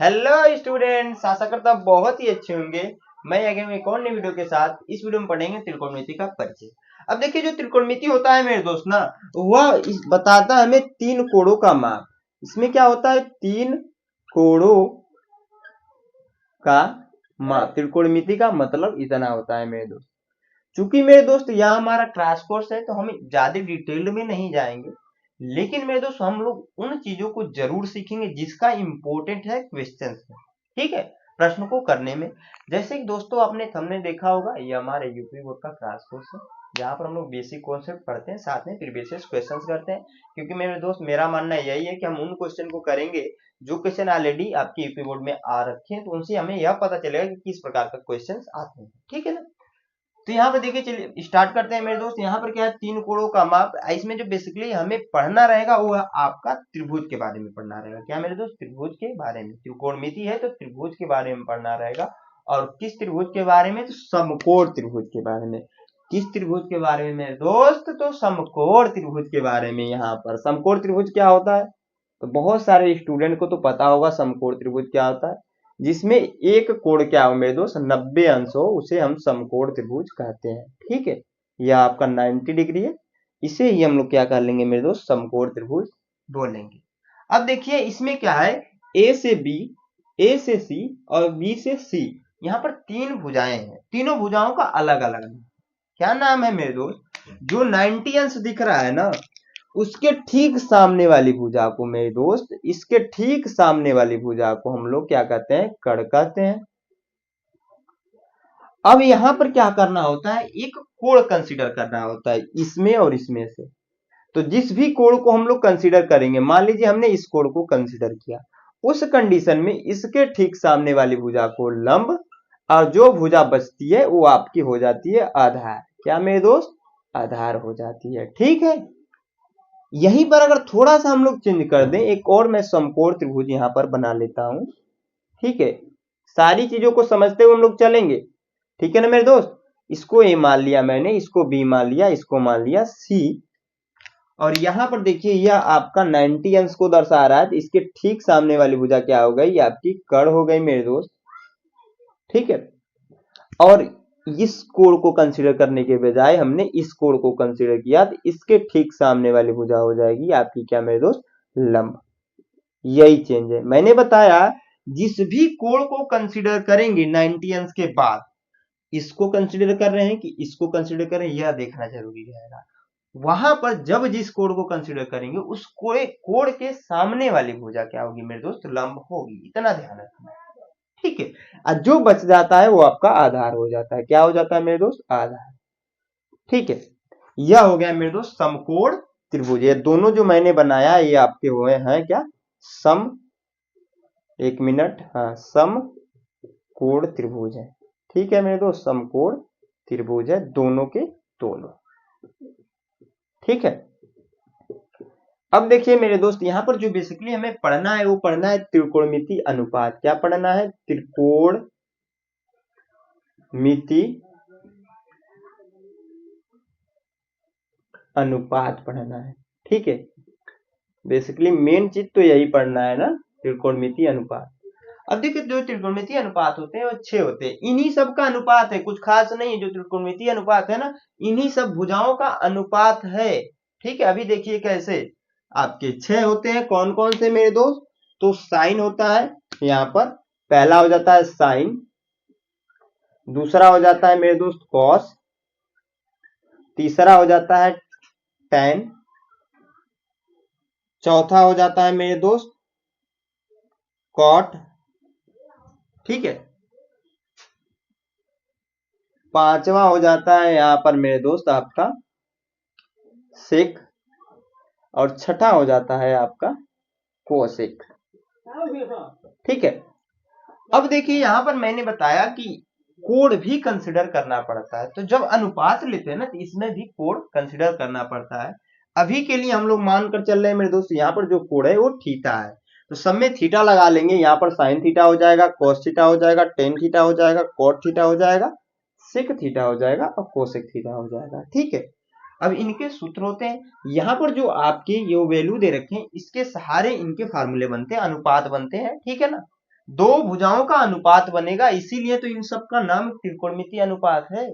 Hello students, आशा करता हूँ बहुत ही अच्छे होंगे। मैं आ गया हूँ एक और नई वीडियो के साथ। इस वीडियो में पढ़ेंगे त्रिकोणमिति का परिचय। अब देखिए, जो त्रिकोणमिति होता है मेरे दोस्त ना, वह बताता है हमें तीन कोणों का माप। इसमें क्या होता है, तीन कोणों का माप। त्रिकोणमिति का मतलब इतना होता है मेरे दोस्त। चूंकि मेरे दोस्त यहाँ हमारा क्रैश कोर्स है, तो हम ज्यादा डिटेल में नहीं जाएंगे, लेकिन मेरे दोस्त हम लोग उन चीजों को जरूर सीखेंगे जिसका इंपॉर्टेंट है क्वेश्चन में, ठीक है, प्रश्न को करने में। जैसे कि दोस्तों आपने थंबनेल देखा होगा, ये हमारे यूपी बोर्ड का क्रैश कोर्स है, जहाँ पर हम लोग बेसिक कॉन्सेप्ट पढ़ते हैं, साथ में प्रीवियस क्वेश्चंस करते हैं। क्योंकि मेरे दोस्त मेरा मानना यही है कि हम उन क्वेश्चन को करेंगे जो क्वेश्चन ऑलरेडी आपके यूपी बोर्ड में आ रखे हैं, तो उनसे हमें यह पता चलेगा कि किस प्रकार का क्वेश्चन आते हैं, ठीक है ना। तो यहाँ पर देखिए, चलिए स्टार्ट करते हैं मेरे दोस्त। यहाँ पर क्या है, तीन कोणों का माप। इसमें जो बेसिकली हमें पढ़ना रहेगा वो है आपका त्रिभुज के बारे में पढ़ना रहेगा। क्या मेरे दोस्त, त्रिभुज के बारे में। त्रिकोणमिति है तो त्रिभुज के बारे में पढ़ना रहेगा। और किस त्रिभुज के बारे में, तो समकोण त्रिभुज के बारे में। किस त्रिभुज के बारे में मेरे दोस्त, तो समकोण त्रिभुज के बारे में। यहाँ पर समकोण त्रिभुज क्या होता है, तो बहुत सारे स्टूडेंट को तो पता होगा समकोण त्रिभुज क्या होता है। जिसमें एक कोण क्या हो मेरे दोस्त, 90 अंश हो, उसे हम समकोण त्रिभुज कहते हैं, ठीक है। यह आपका 90 डिग्री है, इसे ही हम लोग क्या कर लेंगे मेरे दोस्त, समकोण त्रिभुज बोलेंगे। अब देखिए इसमें क्या है, ए से बी, ए से सी और बी से सी, यहाँ पर तीन भुजाएं हैं। तीनों भुजाओं का अलग अलग नाम। क्या नाम है मेरे दोस्त, जो 90 अंश दिख रहा है ना, उसके ठीक सामने वाली भुजा को मेरे दोस्त, इसके ठीक सामने वाली भुजा को हम लोग क्या कहते हैं, कड़ कहते हैं। अब यहां पर क्या करना होता है, एक कोण कंसीडर करना होता है इसमें और इसमें से। तो जिस भी कोण को हम लोग कंसीडर करेंगे, मान लीजिए हमने इस कोण को कंसीडर किया, उस कंडीशन में इसके ठीक सामने वाली भुजा को लंब, और जो भुजा बचती है वो आपकी हो जाती है आधार। क्या मेरे दोस्त, आधार हो जाती है, ठीक है। यहीं पर अगर थोड़ा सा हम लोग चेंज कर दें, एक और मैं समकोण त्रिभुज यहां पर बना लेता हूं, ठीक है। सारी चीजों को समझते हुए हम लोग चलेंगे, ठीक है ना मेरे दोस्त। इसको ए मान लिया मैंने, इसको बी मान लिया, इसको मान लिया सी। और यहां पर देखिए, यह आपका 90 अंश को दर्शा रहा है, तो इसके ठीक सामने वाली भुजा क्या हो गई, ये आपकी कड़ हो गई मेरे दोस्त, ठीक है। और इस कोण को कंसीडर करने के बजाय हमने इस कोण को कंसीडर किया, तो इसके ठीक सामने वाली भुजा हो जाएगी आपकी क्या मेरे दोस्त, लंब। यही चेंज है, मैंने बताया जिस भी कोण को कंसीडर करेंगे 90 अंश के बाद, इसको कंसीडर कर रहे हैं कि इसको कंसीडर कर रहे हैं, यह देखना जरूरी रहेगा। वहां पर जब जिस कोण को कंसीडर करेंगे, उस कोण के सामने वाली भुजा क्या होगी मेरे दोस्त, लंब होगी। इतना ध्यान रखना, ठीक है। और जो बच जाता है वो आपका आधार हो जाता है। क्या हो जाता है मेरे दोस्त, आधार, ठीक है। यह हो गया मेरे दोस्त समकोण त्रिभुज। ये दोनों जो मैंने बनाया ये आपके हुए हैं क्या, सम, एक मिनट, हाँ, समकोण त्रिभुज है, ठीक है मेरे दोस्त, समकोण त्रिभुज है दोनों के दोनों, ठीक है। अब देखिए मेरे दोस्त, यहां पर जो बेसिकली हमें पढ़ना है वो पढ़ना है त्रिकोणमिति अनुपात। क्या पढ़ना है, त्रिकोणमिति अनुपात पढ़ना है, ठीक है। बेसिकली मेन चीज तो यही पढ़ना है ना, त्रिकोणमिति अनुपात। अब देखिए, जो त्रिकोणमिति अनुपात होते हैं वो 6 होते हैं। इन्हीं सब का अनुपात है, कुछ खास नहीं है। जो त्रिकोणमिति अनुपात है ना, इन्हीं सब भुजाओं का अनुपात है, ठीक है। अभी देखिए कैसे आपके 6 होते हैं। कौन कौन से मेरे दोस्त, तो साइन होता है यहाँ पर, पहला हो जाता है साइन, दूसरा हो जाता है मेरे दोस्त कॉस, तीसरा हो जाता है टैन, चौथा हो जाता है मेरे दोस्त कॉट, ठीक है। पांचवा हो जाता है यहां पर मेरे दोस्त आपका सेक, और छठा हो जाता है आपका कोसेक, ठीक है। अब देखिए यहां पर मैंने बताया कि कोण भी कंसिडर करना पड़ता है। तो जब अनुपात लेते हैं ना, तो इसमें भी कोण कंसिडर करना पड़ता है। अभी के लिए हम लोग मानकर चल रहे हैं मेरे दोस्त, यहाँ पर जो कोण है वो थीटा है, तो सब में थीटा लगा लेंगे। यहाँ पर साइन थीटा हो जाएगा, कॉस थीटा हो जाएगा, टेन थीटा हो जाएगा, कॉट थीटा हो जाएगा, सेक थीटा हो जाएगा और कोसेक थीटा हो जाएगा, ठीक है। अब इनके सूत्र होते हैं, यहाँ पर जो आपके ये वैल्यू दे रखे हैं, इसके सहारे इनके फार्मूले बनते हैं, अनुपात बनते हैं, ठीक है ना। दो भुजाओं का अनुपात बनेगा, इसीलिए तो इन सब का नाम त्रिकोणमितीय अनुपात है।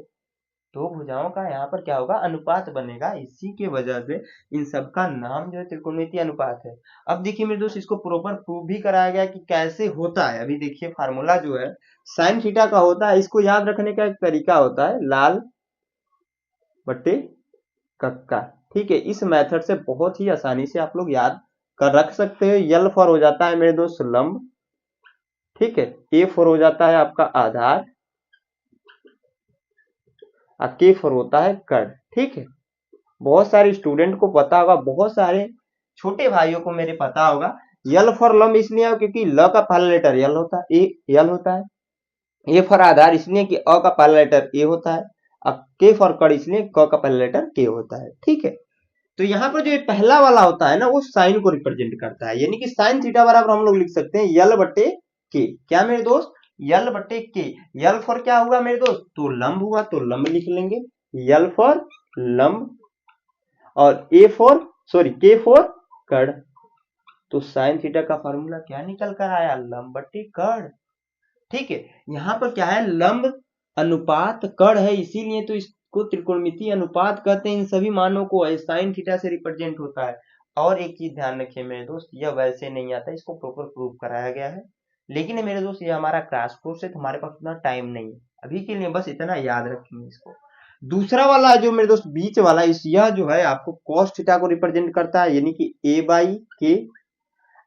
दो भुजाओं का यहाँ पर क्या होगा, अनुपात बनेगा, इसी के वजह से इन सब का नाम जो है त्रिकोणमितीय अनुपात है। अब देखिए मेरे दोस्त, इसको प्रॉपर प्रूव भी कराया गया कि कैसे होता है। अभी देखिए फार्मूला जो है साइन थीटा का होता है, इसको याद रखने का एक तरीका होता है लाल बट्टे कक्का। ठीक है, इस मेथड से बहुत ही आसानी से आप लोग याद कर रख सकते हो। यल फॉर हो जाता है मेरे दोस्त लंब, ठीक है, ए फॉर हो जाता है आपका आधार, और के फॉर होता है कर्ण। ठीक है, बहुत सारे स्टूडेंट को पता होगा, बहुत सारे छोटे भाइयों को मेरे पता होगा। यल फॉर लंब इसलिए क्योंकि ल का पहला लेटर यल होता है, ए यल होता है। ए फॉर आधार इसलिए कि अ का पहला लेटर ए होता है। अब के फॉर कर्ण इसलिए क का पहला लेटर के होता है। ठीक है, तो यहाँ पर जो ये पहला वाला होता है ना, वो साइन को रिप्रेजेंट करता है, यानी कि साइन थीटा बराबर हम लोग लिख सकते हैं यल बटे के। क्या मेरे दोस्त, यल बटे के। यल फॉर क्या हुआ मेरे दोस्त, तो लंब हुआ, तो लंब लिख लेंगे, यल फॉर लंब, और ए फॉर सॉरी के फॉर कर्ण। तो साइन थीटा का फॉर्मूला क्या निकल कर आया, लंब बटे कर्ण। ठीक है, यहाँ पर क्या है, लंब अनुपात कर्ण है, इसीलिए तो इसको त्रिकोणमितीय अनुपात कहते हैं। इन सभी मानों को साइन थीटा से रिप्रेजेंट होता है। और एक चीज ध्यान रखिए मेरे दोस्त, यह वैसे नहीं आता, इसको प्रॉपर प्रूव कराया गया है। लेकिन मेरे दोस्त ये हमारा क्रैश कोर्स है, तुम्हारे पास उतना टाइम नहीं है अभी के लिए, बस इतना याद रखेंगे इसको। दूसरा वाला जो मेरे दोस्त बीच वाला, इस यह जो है आपको cos थीटा को रिप्रेजेंट करता है, यानी कि a बाई के।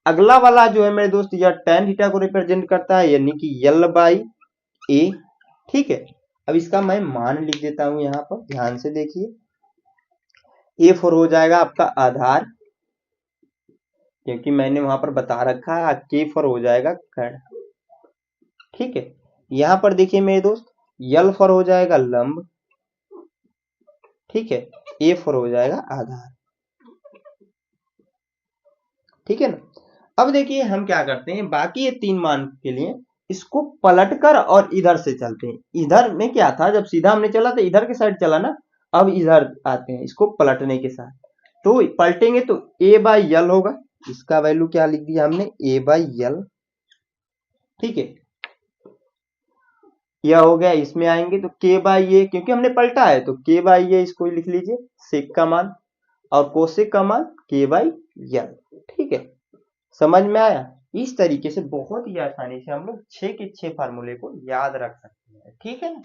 अगला वाला जो है मेरे दोस्त यह tan थीटा को रिप्रेजेंट करता है, यानी कि l बाई a। ठीक है, अब इसका मैं मान लिख देता हूं यहाँ पर, ध्यान से देखिए। a फॉर हो जाएगा आपका आधार, क्योंकि मैंने वहां पर बता रखा है, k फॉर हो जाएगा कर्ण। ठीक है, यहाँ पर देखिए मेरे दोस्त l फॉर हो जाएगा लंब, ठीक है, a फॉर हो जाएगा आधार। ठीक है ना, अब देखिए हम क्या करते हैं, बाकी ये तीन मान के लिए इसको पलटकर और इधर से चलते हैं। इधर में क्या था, जब सीधा हमने चला तो इधर के साइड चला ना, अब इधर आते हैं इसको पलटने के साथ। तो पलटेंगे तो a बाई यल होगा, इसका वैल्यू क्या लिख दिया हमने, a बाई यल। ठीक है, यह हो गया, इसमें आएंगे तो k बाई ए, क्योंकि हमने पलटा है तो k बाई ए इसको लिख लीजिए सेक का मान, और कोसेक का मान k बाई यल। ठीक है, समझ में आया। इस तरीके से बहुत ही आसानी से हम लोग 6 के 6 फार्मूले को याद रख सकते हैं। ठीक है ना,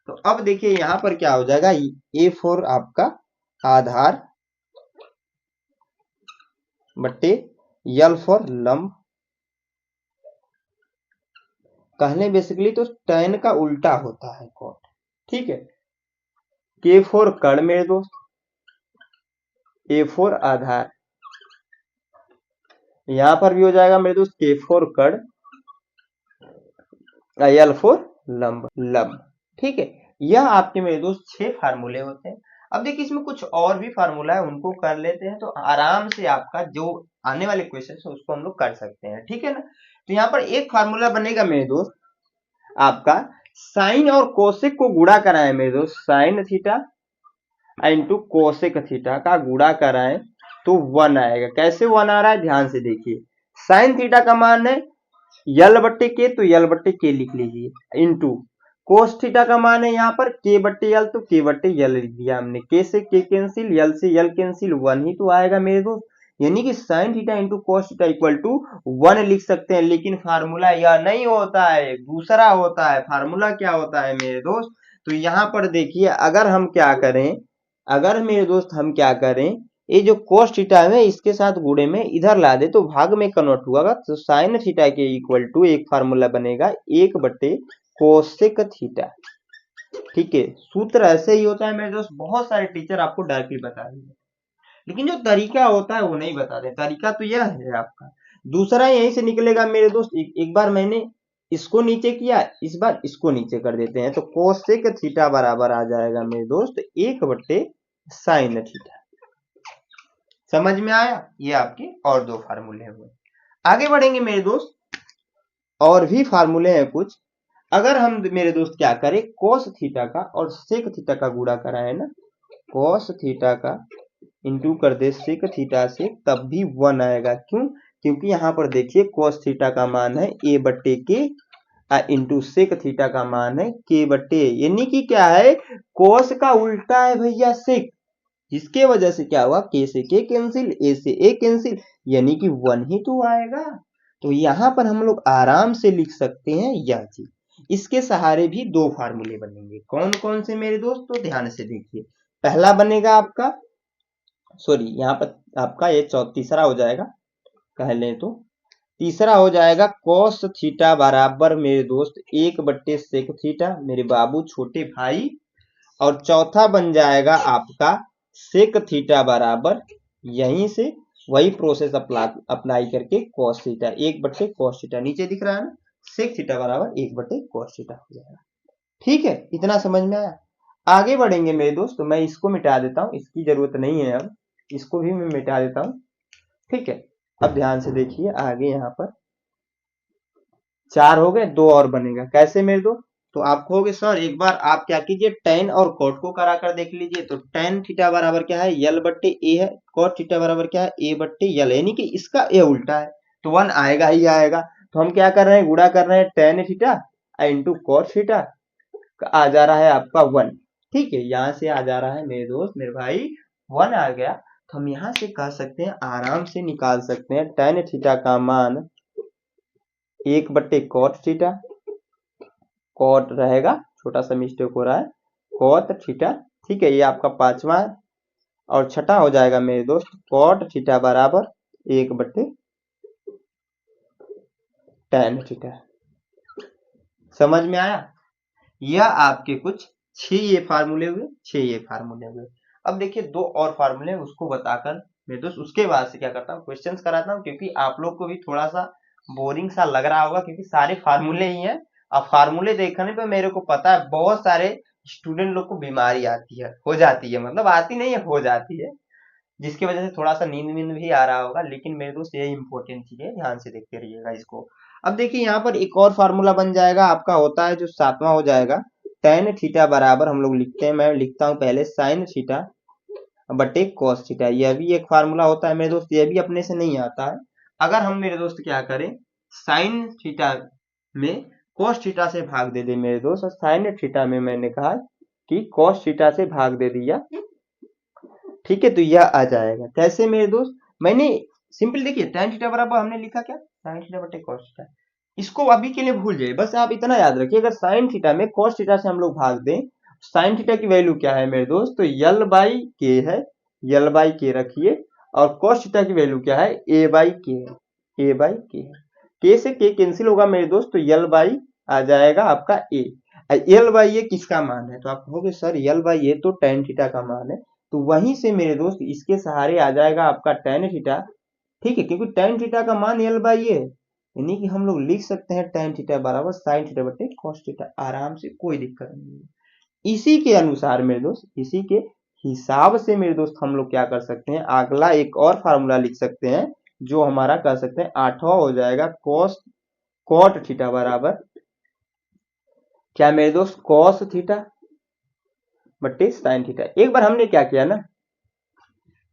तो अब देखिए यहाँ पर क्या हो जाएगा, ए फॉर आपका आधार बट्टे यल फॉर लंब। कहने बेसिकली तो tan का उल्टा होता है cot। ठीक है, के फॉर कर्ण मेरे दोस्त, ए फॉर आधार, यहां पर भी हो जाएगा मेरे दोस्त के फॉर कर्ण, यल फॉर लंब लंब। ठीक है, यह आपके मेरे दोस्त 6 फार्मूले होते हैं। अब देखिए इसमें कुछ और भी फार्मूला है, उनको कर लेते हैं, तो आराम से आपका जो आने वाले क्वेश्चन है उसको हम लोग कर सकते हैं। ठीक है ना, तो यहाँ पर एक फार्मूला बनेगा मेरे दोस्त आपका, साइन और कोसेक को गुणा कराएं मेरे दोस्त, sign theta into cosec theta का गुणा कराएं तो 1 आएगा। कैसे 1 आ रहा है, ध्यान से देखिए। साइन थीटा का मान है यल बट्टे के, तो यल बट्टे के लिख लीजिए, इंटू कोस थीटा का मान है यहाँ पर के बट्टे यल, तो के बट्टे यल लिख दिया हमने। के से के कैंसिल, यल से यल कैंसिल, 1 ही तो आएगा मेरे दोस्त। यानी कि sine theta into cos theta equal to 1 लिख सकते हैं। लेकिन फार्मूला यह नहीं होता है, दूसरा होता है। फार्मूला क्या होता है मेरे दोस्त, तो यहाँ पर देखिए, अगर हम क्या करें, अगर मेरे दोस्त हम क्या करें, ये जो cos थीटा है इसके साथ गुणे में इधर ला दे तो भाग में कन्वर्ट हुआ, तो साइन थीटा के इक्वल टू एक फार्मूला बनेगा 1 बटे कोसेक थीटा। ठीक है, सूत्र ऐसे ही होता है मेरे दोस्त, बहुत सारे टीचर आपको डायरेक्टली बता देंगे, लेकिन जो तरीका होता है वो नहीं बताते। तरीका तो यह है आपका, दूसरा यहीं से निकलेगा मेरे दोस्त। एक बार मैंने इसको नीचे किया, इस बार इसको नीचे कर देते हैं, तो कोसेक थीटा बराबर आ जाएगा मेरे दोस्त 1 बटे साइन थीटा। समझ में आया, ये आपके और 2 फार्मूले हुए। आगे बढ़ेंगे मेरे दोस्त, और भी फार्मूले हैं कुछ। अगर हम मेरे दोस्त क्या करें, कोस थीटा का और सेक थीटा का गुणा कराए ना, कोस थीटा का इंटू कर दे सेक थीटा से, तब भी 1 आएगा। क्यों, क्योंकि यहाँ पर देखिए cos थीटा का मान है a बट्टे के इंटू सेक थीटा का मान है k बट्टे, यानी कि क्या है, cos का उल्टा है भैया सेक, जिसके वजह से क्या हुआ, k से k कैंसिल, a से a कैंसिल, यानी कि 1 ही तो आएगा। तो यहाँ पर हम लोग आराम से लिख सकते हैं यह चीज। इसके सहारे भी दो फार्मूले बनेंगे, कौन कौन से मेरे दोस्त, तो ध्यान से देखिए। पहला बनेगा आपका, सॉरी यहाँ पर आपका ये तीसरा हो जाएगा, कह लें तो तीसरा हो जाएगा cos थीटा बराबर मेरे दोस्त 1 बट्टे सेक थीटा, मेरे बाबू छोटे भाई। और चौथा बन जाएगा आपका सेक थीटा बराबर, यहीं से वही प्रोसेस अप्लाई करके cos थीटा 1 बट्टे cos थीटा, नीचे दिख रहा है ना, सेक थीटा बराबर 1 बट्टे cos थीटा हो जाएगा। ठीक है, इतना समझ में आया। आगे बढ़ेंगे मेरे दोस्त, तो मैं इसको मिटा देता हूँ, इसकी जरूरत नहीं है, अब इसको भी मैं मिटा देता हूँ। ठीक है, अब ध्यान से देखिए आगे, यहाँ पर 4 हो गए, 2 और बनेगा, कैसे मेरे दोस्त, तो आप कहोगे सर एक बार आप क्या कीजिए, tan और cot को करा कर देख लीजिए। तो tan थीटा बराबर क्या है, यल बट्टे ए है, cot थीटा बराबर क्या है, ए बट्टे यल, यानी कि इसका ए उल्टा है, तो 1 आएगा ही आएगा। तो हम क्या कर रहे हैं, गुणा कर रहे हैं tan theta into cot theta, आ जा रहा है आपका 1। ठीक है, यहाँ से आ जा रहा है मेरे दोस्त, मेरे भाई 1 आ गया। तो हम यहाँ से कह सकते हैं, आराम से निकाल सकते हैं, tan थीटा का मान 1 बट्टे cot थीटा, cot रहेगा, छोटा सा मिस्टेक हो रहा है, cot थीटा। ठीक है, ये आपका पांचवा है। और छठा हो जाएगा मेरे दोस्त cot थीटा बराबर 1 बट्टे tan थीटा। समझ में आया? यह आपके कुछ 6 ये फार्मूले हुए, 6 ये फार्मूले हुए। अब देखिए 2 और फार्मूले, उसको बताकर मेरे दोस्त उसके बाद से क्या करता हूँ, क्वेश्चंस कराता हूँ, क्योंकि आप लोग को भी थोड़ा सा बोरिंग सा लग रहा होगा, क्योंकि सारे फार्मूले ही हैं। अब फार्मूले देखने पे मेरे को पता है बहुत सारे स्टूडेंट लोग को बीमारी आती है, हो जाती है, मतलब आती नहीं है, हो जाती है, जिसकी वजह से थोड़ा सा नींद वींद भी आ रहा होगा। लेकिन मेरे दोस्त ये इंपॉर्टेंट चीज है, ध्यान से देखते रहिएगा इसको। अब देखिए यहाँ पर एक और फार्मूला बन जाएगा आपका, होता है जो 7वां हो जाएगा, tan थीटा बराबर हम लोग लिखते हैं, मैं लिखता हूँ पहले sin थीटा बटे cos थीटा। यह भी एक फार्मूला होता है मेरे दोस्त, यह भी अपने से नहीं आता है। अगर हम मेरे दोस्त क्या करें, sin थीटा में cos थीटा से भाग दे दे मेरे दोस्त, और sin थीटा में मैंने कहा कि cos थीटा से भाग दे दिया। ठीक है, तो यह आ जाएगा, कैसे मेरे दोस्त, मैंने सिंपल देखिए tan थीटा बराबर हमने लिखा क्या, sin थीटा बटे cos थीटा। इसको अभी के लिए भूल जाइए, बस आप इतना याद रखिए, अगर sin थीटा में cos थीटा से हम लोग भाग दें, sin थीटा की वैल्यू क्या है मेरे दोस्त, तो यल बाई के है, यल बाई के रखिए, और cos थीटा की वैल्यू क्या है, ए बाई के है, ए बाई के है। के से के कैंसिल होगा मेरे दोस्त, तो यल बाई आ जाएगा आपका ए। यल बाई ये किसका मान है, तो आप कहोगे सर यल बाई ये तो tan थीटा का मान है, तो वहीं से मेरे दोस्त इसके सहारे आ जाएगा आपका tan थीटा। ठीक है, क्योंकि tan थीटा का मान यल बाई ये है, यानी कि हम लोग लिख सकते हैं tan थीटा बराबर sin थीटा बटे cos थीटा, आराम से, कोई दिक्कत नहीं है। इसी के अनुसार मेरे दोस्त, इसी के हिसाब से मेरे दोस्त हम लोग क्या कर सकते हैं, अगला एक और फार्मूला लिख सकते हैं, जो हमारा कह सकते हैं 8वां हो जाएगा, cot थीटा बराबर क्या मेरे दोस्त, cos थीटा बटे sin थीटा। एक बार हमने क्या किया ना,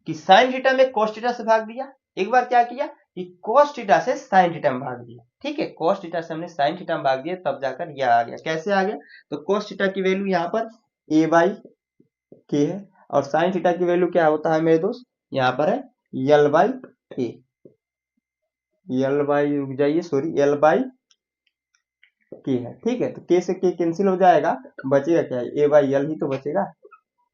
कि sin थीटा में cos थीटा से भाग दिया, एक बार क्या किया कि cos थीटा से sin थीटा में भाग दिया। ठीक है, cos थीटा से हमने sin थीटा में भाग दिया, तब जाकर यह आ गया, कैसे आ गया, तो cos थीटा की वैल्यू यहाँ पर a बाई के है, और sin थीटा की वैल्यू क्या होता है मेरे दोस्त, यहाँ पर है यल बाई ए, यल बाई, रुक जाइए सॉरी, यल बाई के है। ठीक है, तो के से के कैंसिल हो जाएगा, बचेगा क्या, ए बाई यल ही तो बचेगा,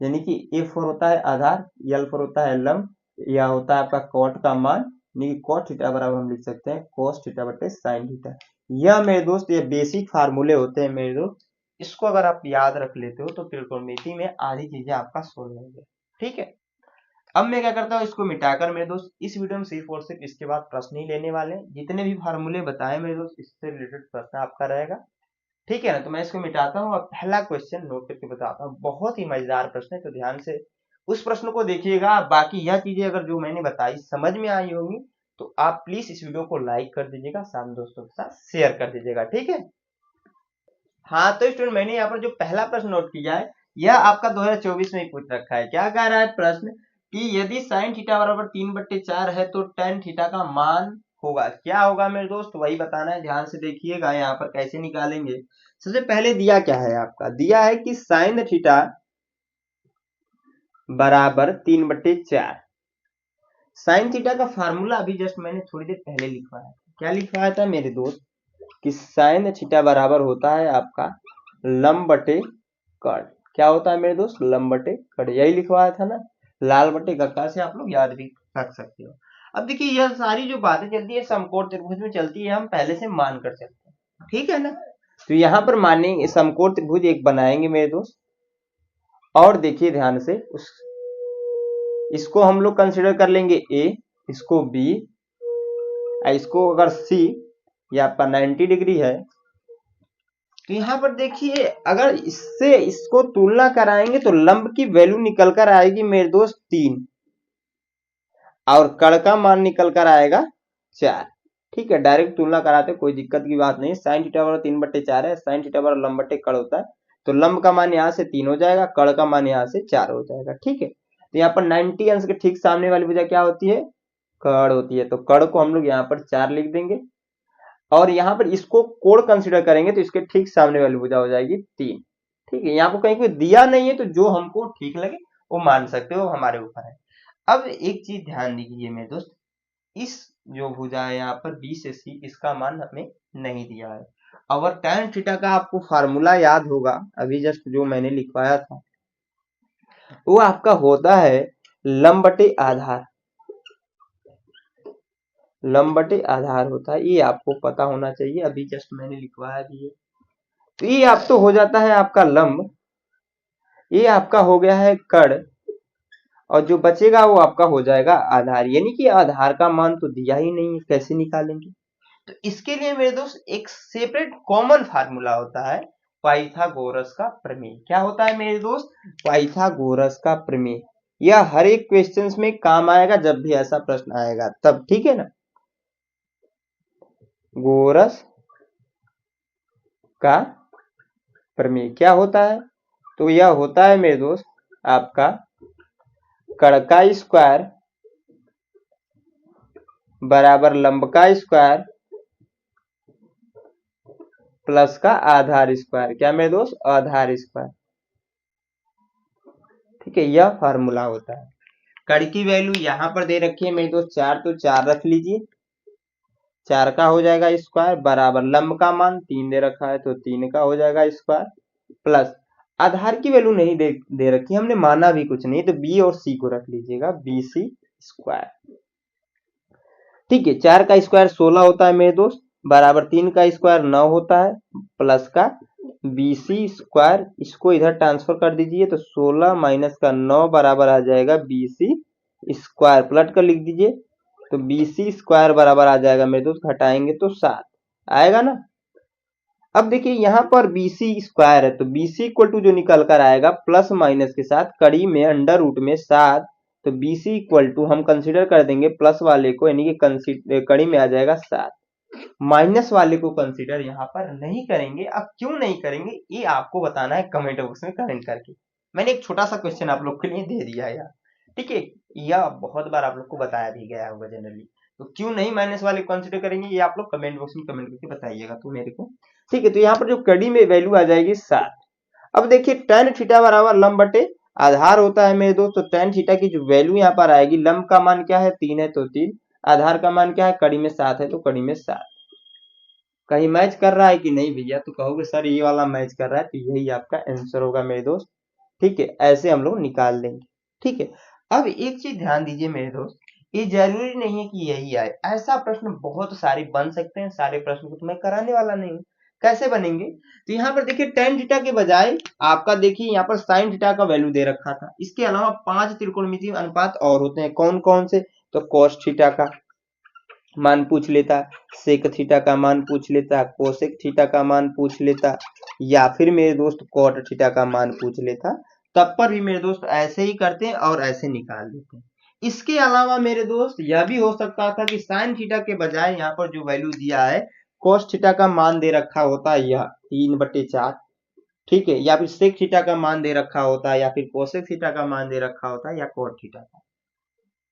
यानी कि ए फॉर होता है आधार, यल फॉर होता है लंब, या होता है आपका कॉट का मान, यानी कि cot थीटा बराबर हम लिख सकते हैं cos थीटा बटे sin थीटा। यह मेरे दोस्त ये बेसिक फार्मूले होते हैं मेरे दोस्त, इसको अगर आप याद रख लेते हो तो त्रिकोणमिति में आधी चीजें आपका सोल्व हो गया। ठीक है, अब मैं क्या करता हूँ, इसको मिटाकर मेरे दोस्त इस वीडियो में सिर्फ और सिर्फ इसके बाद प्रश्न ही लेने वाले हैं, जितने भी फार्मूले बताए मेरे दोस्त इससे रिलेटेड प्रश्न आपका रहेगा। ठीक है ना, तो मैं इसको मिटाता हूँ और पहला क्वेश्चन नोट करके बताता हूँ, बहुत ही मजेदार प्रश्न है, तो ध्यान से उस प्रश्न को देखिएगा। बाकी यह चीजें अगर जो मैंने बताई समझ में आई होंगी, तो आप प्लीज इस वीडियो को लाइक कर दीजिएगा, साथ दोस्तों के साथ शेयर कर दीजिएगा। ठीक है, हाँ तो स्टूडेंट मैंने यहाँ पर जो पहला प्रश्न नोट किया है, यह आपका 2024 में पूछ रखा है। क्या कह रहा है प्रश्न, कि यदि sin थीटा बराबर 3/4 है तो tan थीटा का मान होगा। क्या होगा मेरे दोस्त, वही बताना है, ध्यान से देखिएगा यहाँ पर कैसे निकालेंगे। सबसे पहले दिया क्या है आपका, दिया है कि साइन थीटा बराबर 3/4। साइन थीटा का फार्मूला अभी जस्ट मैंने थोड़ी देर पहले लिखवाया था। क्या लिखवाया था मेरे दोस्त, कि साइन थीटा बराबर होता है आपका लंब बटे कर्ण। क्या होता है मेरे दोस्त, लंब बटे कर्ण, यही लिखवाया था ना। लाल बटे गक्का से आप लोग याद भी रख सकते हो। अब देखिए यह सारी जो बातें चलती है समकोण त्रिभुज में चलती है, हम पहले से मान कर चलते हैं, ठीक है ना। तो यहाँ पर मानेंगे समकोण त्रिभुज एक बनाएंगे मेरे दोस्त, और देखिए ध्यान से इसको हम लोग कंसिडर कर लेंगे ए, इसको बी, इसको अगर सी, ये आपका 90 डिग्री है। तो यहाँ पर देखिए अगर इससे इसको तुलना कराएंगे तो लंब की वैल्यू निकल कर आएगी मेरे दोस्त 3, और कर्ण का मान निकल कर आएगा 4। ठीक है, डायरेक्ट तुलना कराते कोई दिक्कत की बात नहीं। साइन थीटा बराबर 3/4 है, साइन थीटा बराबर लंब बटे कर्ण होता है, तो लंब का मान यहाँ से 3 हो जाएगा, कर्ण का मान यहाँ से 4 हो जाएगा। ठीक है, तो यहाँ पर 90 अंश के ठीक सामने वाली भुजा क्या होती है, कर्ण होती है, तो कर्ण को हम लोग यहाँ पर 4 लिख देंगे, और यहाँ पर इसको कोण कंसिडर करेंगे तो इसके ठीक सामने वाली भुजा हो जाएगी 3। ठीक है, यहाँ पर कहीं कोई दिया नहीं है, तो जो हमको ठीक लगे वो मान सकते हो, हमारे ऊपर है। अब एक चीज ध्यान दीजिए मेरे दोस्त, इस जो भुजा है यहाँ पर बी से सी, इसका मान हमें नहीं दिया है। अगर tan थीटा का आपको फार्मूला याद होगा, अभी जस्ट जो मैंने लिखवाया था, वो आपका होता है लंब बटे आधार। लंब बटे आधार होता है, ये आपको पता होना चाहिए, अभी जस्ट मैंने लिखवाया भी है। तो ये आप तो हो जाता है आपका लंब, ये आपका हो गया है कर्ण, और जो बचेगा वो आपका हो जाएगा आधार। यानी कि आधार का मान तो दिया ही नहीं है, कैसे निकालेंगे। तो इसके लिए मेरे दोस्त एक सेपरेट कॉमन फार्मूला होता है, पाइथागोरस का प्रमेय। क्या होता है मेरे दोस्त, पाइथागोरस का प्रमेय। यह हर एक क्वेश्चंस में काम आएगा जब भी ऐसा प्रश्न आएगा तब, ठीक है ना। गोरस का प्रमेय क्या होता है, तो यह होता है मेरे दोस्त आपका कर्ण का स्क्वायर बराबर लंब का स्क्वायर प्लस का आधार स्क्वायर। क्या मेरे दोस्त, आधार स्क्वायर। ठीक है, यह फार्मूला होता है। कर्ण की वैल्यू यहाँ पर दे रखी है मेरे दोस्त 4, तो 4 रख लीजिए, 4 का हो जाएगा स्क्वायर बराबर लंब का मान 3 दे रखा है, तो 3 का हो जाएगा स्क्वायर, प्लस आधार की वैल्यू नहीं दे रखी, हमने माना भी कुछ नहीं, तो बी और सी को रख लीजिएगा, बी सी स्क्वायर। ठीक है, 4 का स्क्वायर 16 होता है मेरे दोस्त, बराबर 3 का स्क्वायर 9 होता है, प्लस का बीसी स्क्वायर, इसको इधर ट्रांसफर कर दीजिए, तो 16 माइनस का 9 बराबर आ जाएगा बीसी स्क्वायर, पलट कर लिख दीजिए, तो बीसी स्क्वायर बराबर आ जाएगा मेरे दोस्त, घटाएंगे तो 7 आएगा ना। अब देखिए यहाँ पर बीसी स्क्वायर है, तो बीसी इक्वल टू जो निकल कर आएगा प्लस माइनस के साथ कड़ी में अंडर रूट में 7, तो बीसी इक्वल टू हम कंसीडर कर देंगे प्लस वाले को, यानी कि कड़ी में आ जाएगा 7, माइनस वाले को कंसीडर यहाँ पर नहीं करेंगे। अब क्यों नहीं करेंगे ये आपको बताना है कमेंट बॉक्स में कमेंट करके। मैंने एक छोटा सा क्वेश्चन आप लोग के लिए दे दिया है यार, ठीक है, यह बहुत बार आप लोग को बताया भी गया होगा जनरली, तो क्यों नहीं माइनस वाले को कंसीडर करेंगे ये आप लोग कमेंट बॉक्स में कमेंट करके बताइएगा तो मेरे को। ठीक है, तो यहाँ पर जो कड़ी में वैल्यू आ जाएगी 7। अब देखिए tan थीटा बराबर लंब बटे आधार होता है मेरे दोस्त, तो tan थीटा की जो वैल्यू यहाँ पर आएगी, लंब का मान क्या है 3 है तो 3, आधार का मान क्या है कड़ी में 7 है तो कड़ी में 7। कहीं मैच कर रहा है कि नहीं भैया, तो कहोगे सर ये वाला मैच कर रहा है, तो यही आपका आंसर होगा मेरे दोस्त। ठीक है, ऐसे हम लोग निकाल लेंगे। ठीक है, अब एक चीज ध्यान दीजिए मेरे दोस्त, ये जरूरी नहीं है कि यही आए, ऐसा प्रश्न बहुत सारे बन सकते हैं, सारे प्रश्न को तो मैं कराने वाला नहीं हूँ। कैसे बनेंगे, तो यहाँ पर देखिए tan थीटा के बजाय आपका देखिए यहाँ पर sin थीटा का वैल्यू दे रखा था, इसके अलावा 5 त्रिकोणमितीय अनुपात और होते हैं, कौन कौन से, तो cos थीटा का मान पूछ लेता, सेक थीटा का मान पूछ लेता, कोसेक थीटा का मान पूछ लेता, या फिर मेरे दोस्त कॉट थीटा का मान पूछ लेता, तब पर भी मेरे दोस्त ऐसे ही करते हैं और ऐसे निकाल देते हैं। इसके अलावा मेरे दोस्त यह भी हो सकता था कि साइन थीटा के बजाय यहाँ पर जो वैल्यू दिया है कोस थीटा का मान दे रखा होता है यह 3/4, ठीक है, या फिर सेक थीटा का मान दे रखा होता है, या फिर कोसेक थीटा का मान दे रखा होता है, या कॉट थीटा का।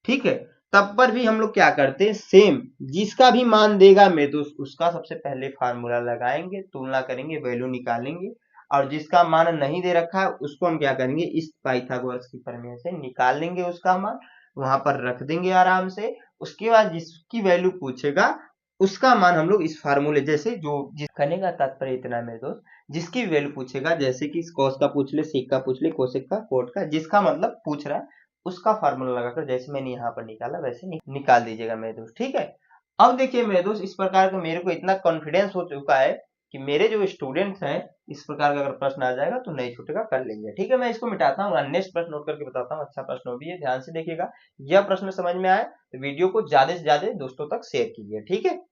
ठीक है, तब पर भी हम लोग क्या करते हैं, सेम जिसका भी मान देगा मेरे दोस्त उसका सबसे पहले फार्मूला लगाएंगे, तुलना करेंगे, वैल्यू निकालेंगे, और जिसका मान नहीं दे रखा है उसको हम क्या करेंगे, इस पाइथागोरस की प्रमेय से निकाल लेंगे, उसका मान वहां पर रख देंगे आराम से। उसके बाद जिसकी वैल्यू पूछेगा उसका मान हम लोग इस फार्मूले जैसे जो जिस कहने का तात्पर्य इतना है मेरे दोस्त, जिसकी वैल्यू पूछेगा, जैसे कि कॉस का पूछ ले, सेक का पूछ ले, कोसेक का, कोट का, जिसका मतलब पूछ रहा है उसका फार्मूला लगाकर जैसे मैंने यहाँ पर निकाला वैसे निकाल दीजिएगा मेरे दोस्त, ठीक है। अब देखिए मेरे दोस्त, इस प्रकार का मेरे को इतना कॉन्फिडेंस हो चुका है कि मेरे जो स्टूडेंट्स हैं इस प्रकार का अगर प्रश्न आ जाएगा तो नहीं छूटेगा, कर लेंगे, ठीक है। मैं इसको मिटाता हूँ, नेक्स्ट प्रश्न नोट करके बताता हूँ, अच्छा प्रश्न भी है, ध्यान से देखिएगा। यह प्रश्न समझ में आए तो वीडियो को ज्यादा से ज्यादा दोस्तों तक शेयर कीजिए, ठीक है।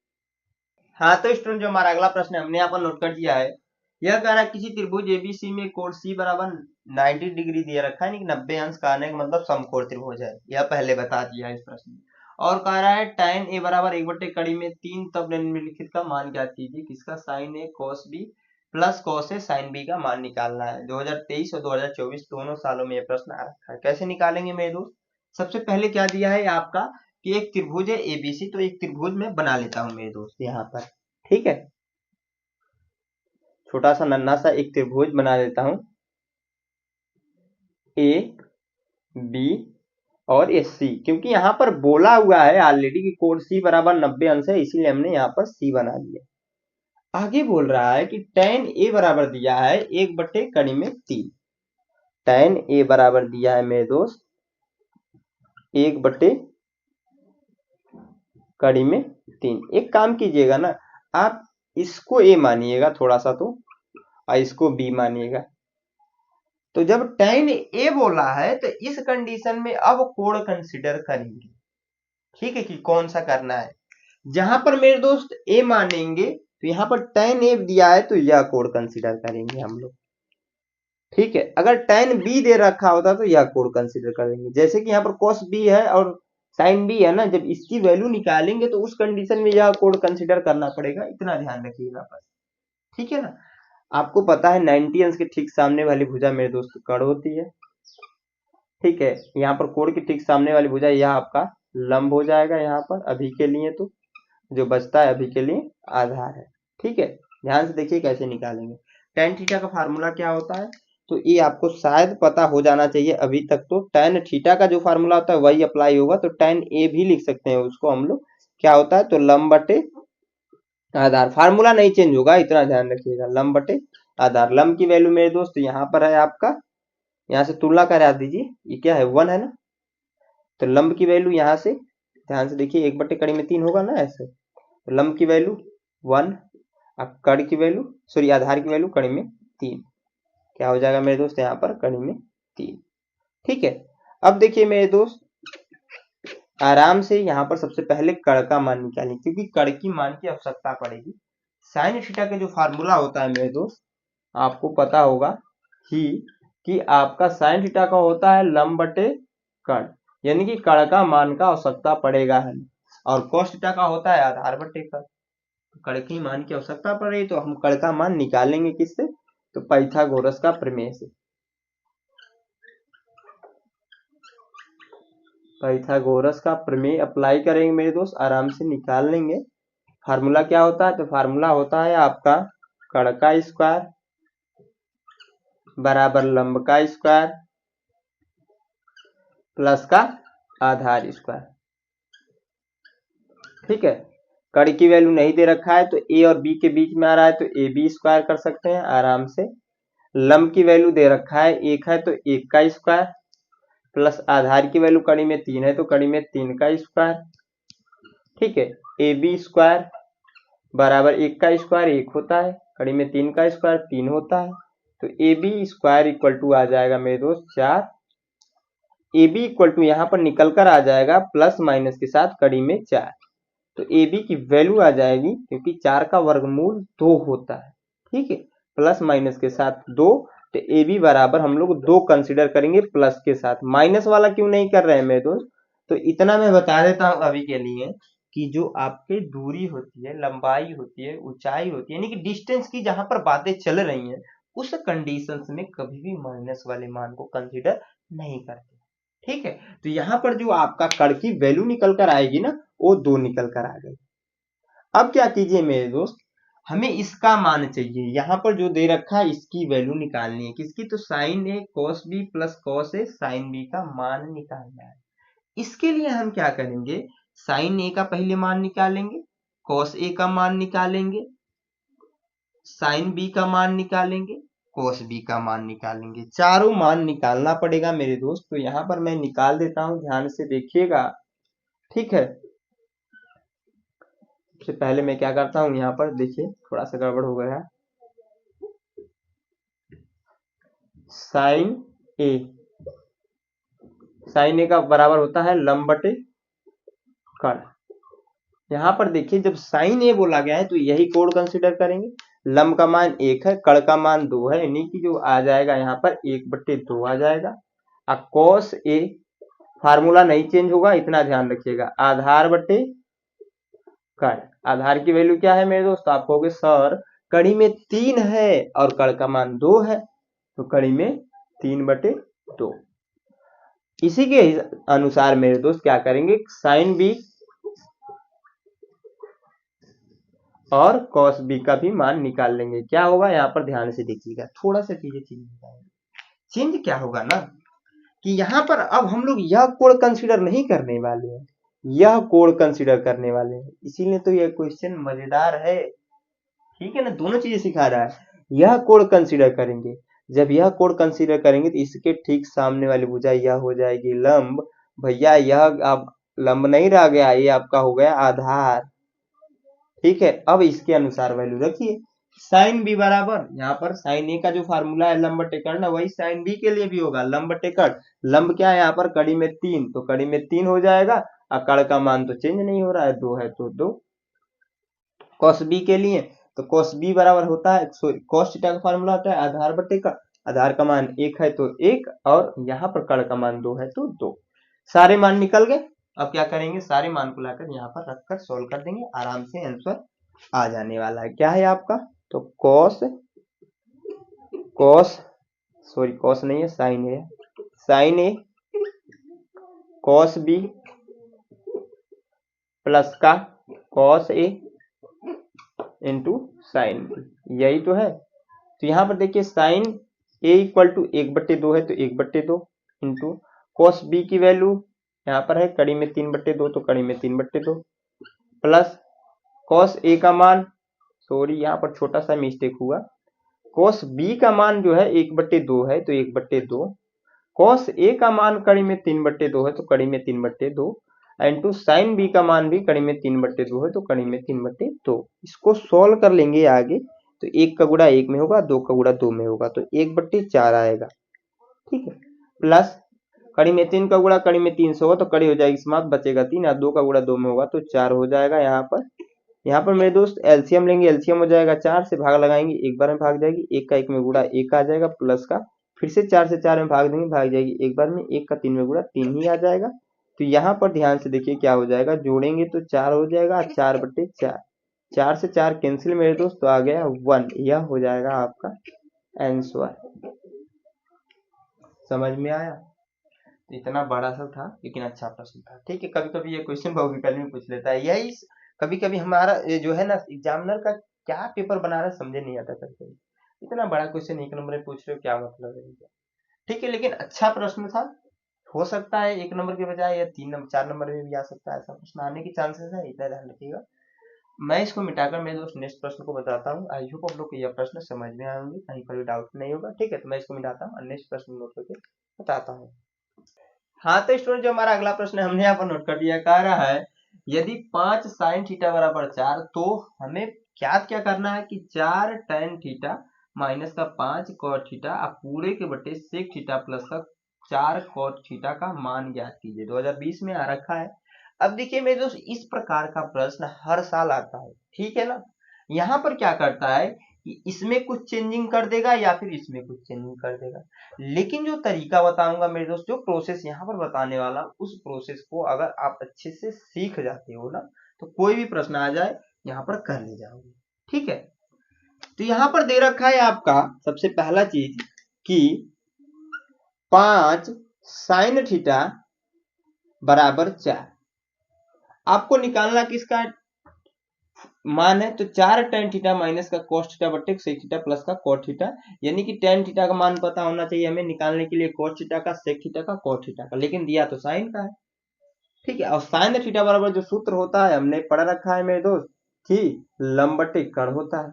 हाँ तो स्टूडेंट, जो हमारा अगला प्रश्न है हमने यहाँ पर नोट कर दिया है। यह कह रहा है किसी त्रिभुज एबीसी में कोण सी बराबर 90 डिग्री दिया रखा है, 90 अंश का आने का मतलब समकोण त्रिभुज है, यह पहले बता दिया है इस प्रश्न में। और कह रहा है tan ए बराबर 1/3 तब निम्नलिखित का मान ज्ञात कीजिए, किसका, sin ए cos बी प्लस cos ए sin बी का मान निकालना है। 2023 और 2024 दोनों सालों में यह प्रश्न आ रखा है। कैसे निकालेंगे मेरे दोस्त, सबसे पहले क्या दिया है आपका कि एक त्रिभुज है एबीसी, तो एक त्रिभुज में बना लेता हूं मेरे दोस्त यहाँ पर, ठीक है। छोटा सा नन्हा सा एक त्रिभुज बना देता हूं, ए बी और एस सी, क्योंकि यहाँ पर बोला हुआ है ऑलरेडी कि कोण सी बराबर 90 अंश है, इसीलिए हमने यहाँ पर सी बना दिया। आगे बोल रहा है कि tan ए बराबर दिया है 1/3, tan ए बराबर दिया है मेरे दोस्त 1/3। एक काम कीजिएगा ना, आप इसको ए मानिएगा थोड़ा सा तो, और इसको बी मानिएगा। तो जब tan ए बोला है तो इस कंडीशन में अब कोण कंसीडर करेंगे, ठीक है, कि कौन सा करना है। जहां पर मेरे दोस्त ए मानेंगे तो यहाँ पर tan ए दिया है तो यह कोण कंसीडर करेंगे हम लोग, ठीक है। अगर tan बी दे रखा होता तो यह कोण कंसीडर करेंगे, जैसे कि यहाँ पर cos बी है और sin बी है ना, जब इसकी वैल्यू निकालेंगे तो उस कंडीशन में यह कोण कंसीडर करना पड़ेगा, इतना ध्यान रखिएगा बस, ठीक है ना। आपको पता है 90 अंश के ठीक सामने वाली भुजा मेरे दोस्त कर्ण होती है, ठीक है। यहाँ पर कोण के ठीक सामने वाली भुजा यह आपका लंब हो जाएगा यहाँ पर अभी के लिए, तो जो बचता है अभी के लिए आधार है, ठीक है। ध्यान से देखिए कैसे निकालेंगे। tan थीटा का फार्मूला क्या होता है, तो ये आपको शायद पता हो जाना चाहिए अभी तक, तो tan थीटा का जो फार्मूला होता है वही अप्लाई होगा, तो tan ए भी लिख सकते हैं उसको हम लोग, क्या होता है तो लंब बटे आधार, फार्मूला नहीं चेंज होगा, इतना ध्यान रखिएगा, लंब बटे आधार। लंब की वैल्यू मेरे दोस्त यहाँ पर है आपका, यहाँ से तुलना करा दीजिए, ये क्या है 1 है ना, तो लंब की वैल्यू यहाँ से ध्यान से देखिए 1/3 होगा ना ऐसे, तो लंब की वैल्यू 1, अब कर्ण की वैल्यू सॉरी आधार की वैल्यू कर्ण में 3, क्या हो जाएगा मेरे दोस्त यहाँ पर कर्ण में 3, ठीक है। अब देखिए मेरे दोस्त आराम से यहाँ पर सबसे पहले कर्ण का मान निकालें, क्योंकि कर्ण की मान की आवश्यकता पड़ेगी। साइन थीटा का जो फार्मूला होता है मेरे दोस्त आपको पता होगा ही कि आपका साइन थीटा का होता है लंब बटे कर्ण, यानी कि कर्ण का मान का आवश्यकता पड़ेगा है, और cos थीटा का होता है आधार बटे कर्ण। कर्ण की मान की आवश्यकता पड़ रही तो हम कर्ण का मान निकालेंगे किससे, तो पाइथागोरस का प्रमेय से, पाइथागोरस का प्रमेय अप्लाई करेंगे मेरे दोस्त, आराम से निकाल लेंगे। फार्मूला क्या होता है, तो फार्मूला होता है आपका कर्ण का स्क्वायर बराबर लंब का स्क्वायर प्लस का आधार स्क्वायर, ठीक है। कर्ण की वैल्यू नहीं दे रखा है तो ए और बी के बीच में आ रहा है तो ए बी स्क्वायर कर सकते हैं आराम से। लंब की वैल्यू दे रखा है 1 है तो 1 का स्क्वायर प्लस आधार की वैल्यू कड़ी में 3 है तो कड़ी में 3 का स्क्वायर, ठीक है। ए बी स्क्वायर बराबर 1 का स्क्वायर 1 होता है, कड़ी में 3 का स्क्वायर 3 होता है, तो A B square equal to आ जाएगा मेरे दोस्त 4। ए बी इक्वल टू यहाँ पर निकल कर आ जाएगा प्लस माइनस के साथ कड़ी में 4, तो ए बी की वैल्यू आ जाएगी, क्योंकि 4 का वर्गमूल 2 होता है, ठीक है, प्लस माइनस के साथ 2, तो ए बी बराबर हम लोग 2 कंसिडर करेंगे प्लस के साथ, माइनस वाला क्यों नहीं कर रहे हैं मेरे दोस्त, तो इतना मैं बता देता हूं अभी के लिए कि जो आपकी दूरी होती है, लंबाई होती है, ऊंचाई होती है, यानी कि डिस्टेंस की जहां पर बातें चल रही हैं उस कंडीशंस में कभी भी माइनस वाले मान को कंसिडर नहीं करते, ठीक है, तो यहाँ पर जो आपका कड़ की वैल्यू निकल कर आएगी ना, वो 2 निकल कर आ गई। अब क्या कीजिए मेरे दोस्त, हमें इसका मान चाहिए, यहाँ पर जो दे रखा है इसकी वैल्यू निकालनी है। किसकी? तो sign A cos B plus cos A sine B का मान निकालना है। इसके लिए हम क्या करेंगे, साइन ए का पहले मान निकालेंगे, कॉस ए का मान निकालेंगे, साइन बी का मान निकालेंगे, कॉस बी का मान निकालेंगे। चारों मान निकालना पड़ेगा मेरे दोस्त। तो यहाँ पर मैं निकाल देता हूं, ध्यान से देखिएगा। ठीक है, सबसे पहले मैं क्या करता हूं, यहाँ पर देखिए थोड़ा सा गड़बड़ हो गया है। साइन ए, साइन ए का बराबर होता है लंब बटे कड़। यहाँ पर देखिए जब साइन ए बोला गया है तो यही कोण कंसिडर करेंगे। लंब का मान 1 है, कड़ का मान 2 है, यानी कि जो आ जाएगा यहाँ पर 1/2 आ जाएगा। अब कॉस ए, फार्मूला नहीं चेंज होगा, इतना ध्यान रखिएगा, आधार बटे कड़। आधार की वैल्यू क्या है मेरे दोस्त? आप कहोगे सर कड़ी में 3 है और कड़ का मान 2 है, तो कड़ी में 3/2। इसी के अनुसार मेरे दोस्त क्या करेंगे, साइन बी और कॉस बी का भी मान निकाल लेंगे। क्या होगा यहाँ पर ध्यान से देखिएगा, थोड़ा सा चीजें चेंज हो जाएंगे। चेंज क्या होगा ना कि यहाँ पर अब हम लोग यह कोण कंसीडर नहीं करने वाले हैं, यह कोण कंसीडर करने वाले हैं। इसीलिए तो यह क्वेश्चन मजेदार है। ठीक है ना, दोनों चीजें सिखा रहा है। यह कोण कंसीडर करेंगे, जब यह कोण कंसीडर करेंगे तो इसके ठीक सामने वाली भुजा यह हो जाएगी लंब। भैया यह अब लंब नहीं रह गया, ये आपका हो गया आधार। ठीक है, अब इसके अनुसार वैल्यू रखिए। साइन बी बराबर, यहाँ पर साइन ए का जो फार्मूला है लंब बटे कड़ ना, वही साइन बी के लिए भी होगा, लंब बटे कड़। लंब क्या है यहाँ पर? कड़ी में 3, तो कड़ी में 3 हो जाएगा। और कड़ का मान तो चेंज नहीं हो रहा है, 2 है तो 2। कॉस बी के लिए तो कॉस बी बराबर होता है, सॉरी कॉस थीटा का फार्मूला होता है आधार बटे कड़। आधार का मान 1 है तो 1, और यहाँ पर कड़ का मान 2 है तो 2। सारे मान निकल गए। अब क्या करेंगे, सारे मान को लाकर यहाँ पर रखकर सोल्व कर देंगे, आराम से आंसर आ जाने वाला है। क्या है आपका? तो कॉस, कॉस सॉरी कॉस नहीं है, साइन है, साइन ए कॉस बी प्लस का cos A into sine B, यही तो है। तो यहाँ पर देखिए साइन ए इक्वल टू 1/2 है, तो 1/2 इंटू कॉस बी की वैल्यू यहाँ पर है कड़ी में 3/2, तो कड़ी में 3/2 प्लस कॉस ए का मान, सॉरी यहाँ पर छोटा सा मिस्टेक हुआ, कॉस बी का मान जो है 1/2 है तो 1/2, कॉस ए का मान कड़ी में 3/2 है तो कड़ी में 3/2, इंटू साइन बी का मान भी कड़ी में 3/2 है तो कड़ी में 3/2। इसको सोल्व कर लेंगे आगे, तो 1 का गुणा 1 में होगा, 2 का गुणा 2 में होगा, तो 1/4 आएगा। ठीक है, प्लस कड़ी में 3 का गुणा कड़ी में 3 से होगा तो कड़ी हो जाएगी समाप्त, बचेगा 3, और 2 का गुणा 2 में होगा तो 4 हो जाएगा। यहाँ पर मेरे दोस्त एलसीएम लेंगे, एलसीएम हो जाएगा 4 से भाग लगाएंगे, एक बार में भाग जाएगी, 1 का 1 में गुणा 1 आ जाएगा, प्लस का फिर से 4 से 4 में भाग देंगे, भाग जाएगी एक बार में, 1 का 3 में गुणा 3 ही आ जाएगा। तो यहाँ पर ध्यान से देखिए क्या हो जाएगा, जोड़ेंगे तो 4 हो जाएगा, 4/4, 4 से 4 कैंसिल मेरे दोस्त, तो आ गया 1। यह हो जाएगा आपका आंसर। समझ में आया? तो इतना बड़ा सा था लेकिन अच्छा प्रश्न था। ठीक है, कभी कभी ये क्वेश्चन भौतिक में पूछ लेता है, यही कभी कभी हमारा ये जो है ना एग्जामिनर का क्या पेपर बना रहा है समझे नहीं आता करके। इतना बड़ा क्वेश्चन 1 नंबर में पूछ रहे हो, क्या मतलब है? ठीक है, लेकिन अच्छा प्रश्न था। हो सकता है 1 नंबर के बजाय या 3 नंबर 4 नंबर में भी आ सकता है, ऐसा प्रश्न आने की चांसेस है, इतना ध्यान रखिएगा। मैं इसको मिटाकर मेरे दोस्त नेक्स्ट प्रश्न को बताता हूँ। आई होप आप लोग को यह प्रश्न समझ में आए होंगे, कहीं पर भी डाउट नहीं होगा। ठीक है, तो मैं इसको मिटाता हूँ और नेक्स्ट प्रश्न नोट करके बताता हूँ। हाँ तो स्टूडेंट, जो हमारा अगला प्रश्न है हमने यहाँ पर नोट कर दिया, कह रहा है यदि 5 साइन थीटा बराबर 4, तो हमें क्या करना है कि 4 tan थीटा माइनस का 5 cot थीटा पूरे के बटे sec थीटा प्लस का 4 cot थीटा का मान ज्ञात कीजिए। 2020 में आ रखा है। अब देखिए मेरे दोस्त, इस प्रकार का प्रश्न हर साल आता है, ठीक है ना। यहाँ पर क्या करता है कि इसमें कुछ चेंजिंग कर देगा या फिर इसमें कुछ चेंजिंग कर देगा, लेकिन जो तरीका बताऊंगा मेरे दोस्त, जो प्रोसेस यहाँ पर बताने वाला, उस प्रोसेस को अगर आप अच्छे से सीख जाते हो ना, तो कोई भी प्रश्न आ जाए यहाँ पर कर ले जाओगे। ठीक है, तो यहाँ पर दे रखा है आपका सबसे पहला चीज कि 5 साइन थीटा बराबर 4। आपको निकालना किसका मान है, तो 4 tan थीटा माइनस का cos थीटा बटे sec थीटा प्लस का cot थीटा, यानी कि tan थीटा का मान पता होना चाहिए हमें निकालने के लिए cos थीटा का, sec थीटा का, cot थीटा का, लेकिन दिया तो साइन का है। ठीक है, और साइन थीटा बराबर जो सूत्र होता है हमने पढ़ रखा है मेरे दोस्त कि लंब बटे कर्ण होता है,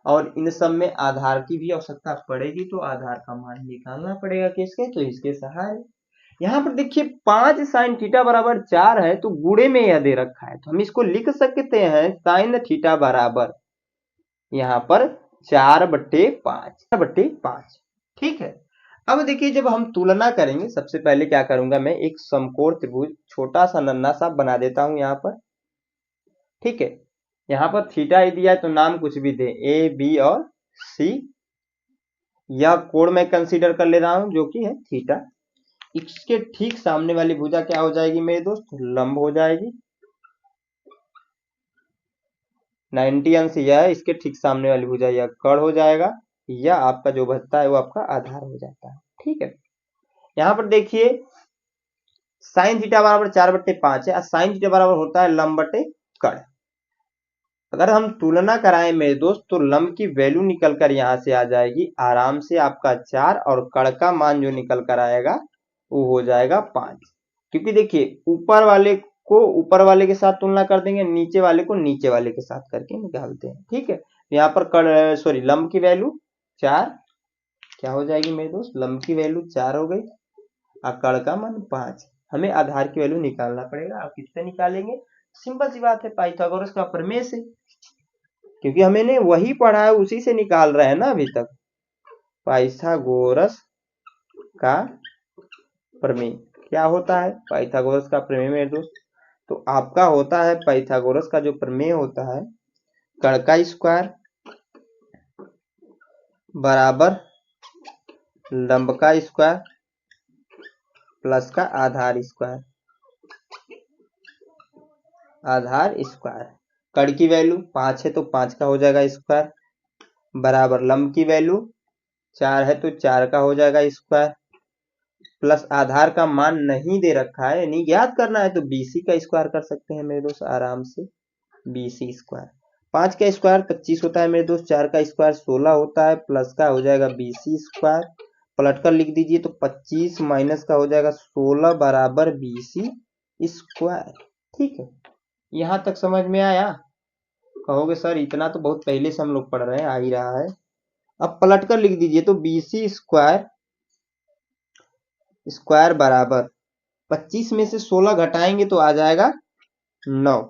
और इन सब में आधार की भी आवश्यकता पड़ेगी, तो आधार का मान निकालना पड़ेगा किसके, तो इसके सहारे। यहाँ पर देखिए 5 साइन थीटा बराबर 4 है, तो गुणे में यह दे रखा है, तो हम इसको लिख सकते हैं साइन थीटा बराबर यहाँ पर 4/5। ठीक है, अब देखिए जब हम तुलना करेंगे, सबसे पहले क्या करूंगा मैं, एक समकोण त्रिभुज छोटा सा नन्हा सा बना देता हूं यहाँ पर। ठीक है, यहाँ पर थीटा ही दिया है तो नाम कुछ भी दे, ए बी और सी। यह कोण मैं कंसीडर कर ले रहा हूं जो कि है थीटा। इसके ठीक सामने वाली भुजा क्या हो जाएगी मेरे दोस्त, लंब हो जाएगी। 90 अंश यह है, इसके ठीक सामने वाली भुजा यह कर्ण हो जाएगा, या आपका जो बचता है वो आपका आधार हो जाता है। ठीक है, यहाँ पर देखिए साइन थीटा बराबर 4/5 है, साइन थीटा बराबर होता है लंब बटे कर्ण। अगर हम तुलना कराएं मेरे दोस्त, तो लंब की वैल्यू निकल कर यहाँ से आ जाएगी आराम से आपका 4, और कर्ण का मान जो निकल कर आएगा वो हो जाएगा 5। क्योंकि देखिए ऊपर वाले को ऊपर वाले के साथ तुलना कर देंगे, नीचे वाले को नीचे वाले के साथ करके निकालते हैं। ठीक है, यहाँ पर कर्ण सॉरी लंब की वैल्यू 4 क्या हो जाएगी मेरे दोस्त, लंब की वैल्यू 4 हो गई और कर्ण का मान 5। हमें आधार की वैल्यू निकालना पड़ेगा। आप किससे निकालेंगे, सिंपल सी बात है, पाइथागोरस का प्रमेय से, क्योंकि हमने वही पढ़ा है उसी से निकाल रहे हैं ना अभी तक। पाइथागोरस का प्रमेय क्या होता है, पाइथागोरस का प्रमेय मेरे दोस्त, तो आपका होता है पाइथागोरस का जो प्रमेय होता है, कर्ण का स्क्वायर बराबर लंब का स्क्वायर प्लस का आधार स्क्वायर। कर्ण की वैल्यू 5 है तो 5 का हो जाएगा स्क्वायर, बराबर लंब की वैल्यू 4 है तो 4 का हो जाएगा स्क्वायर, प्लस आधार का मान नहीं दे रखा है, नहीं ज्ञात करना है तो बीसी का स्क्वायर कर सकते हैं मेरे दोस्त आराम से, बीसी स्क्वायर। 5 का स्क्वायर 25 होता है मेरे दोस्त, 4 का स्क्वायर 16 होता है, प्लस का हो जाएगा बीसी स्क्वायर, पलट कर लिख दीजिए तो 25 माइनस का हो जाएगा 16 बराबर बीसी स्क्वायर। ठीक है, यहां तक समझ में आया। कहोगे सर इतना तो बहुत पहले से हम लोग पढ़ रहे हैं, आ ही रहा है। अब पलट कर लिख दीजिए तो बीसी स्क्वायर बराबर 25 में से 16 घटाएंगे तो आ जाएगा 9,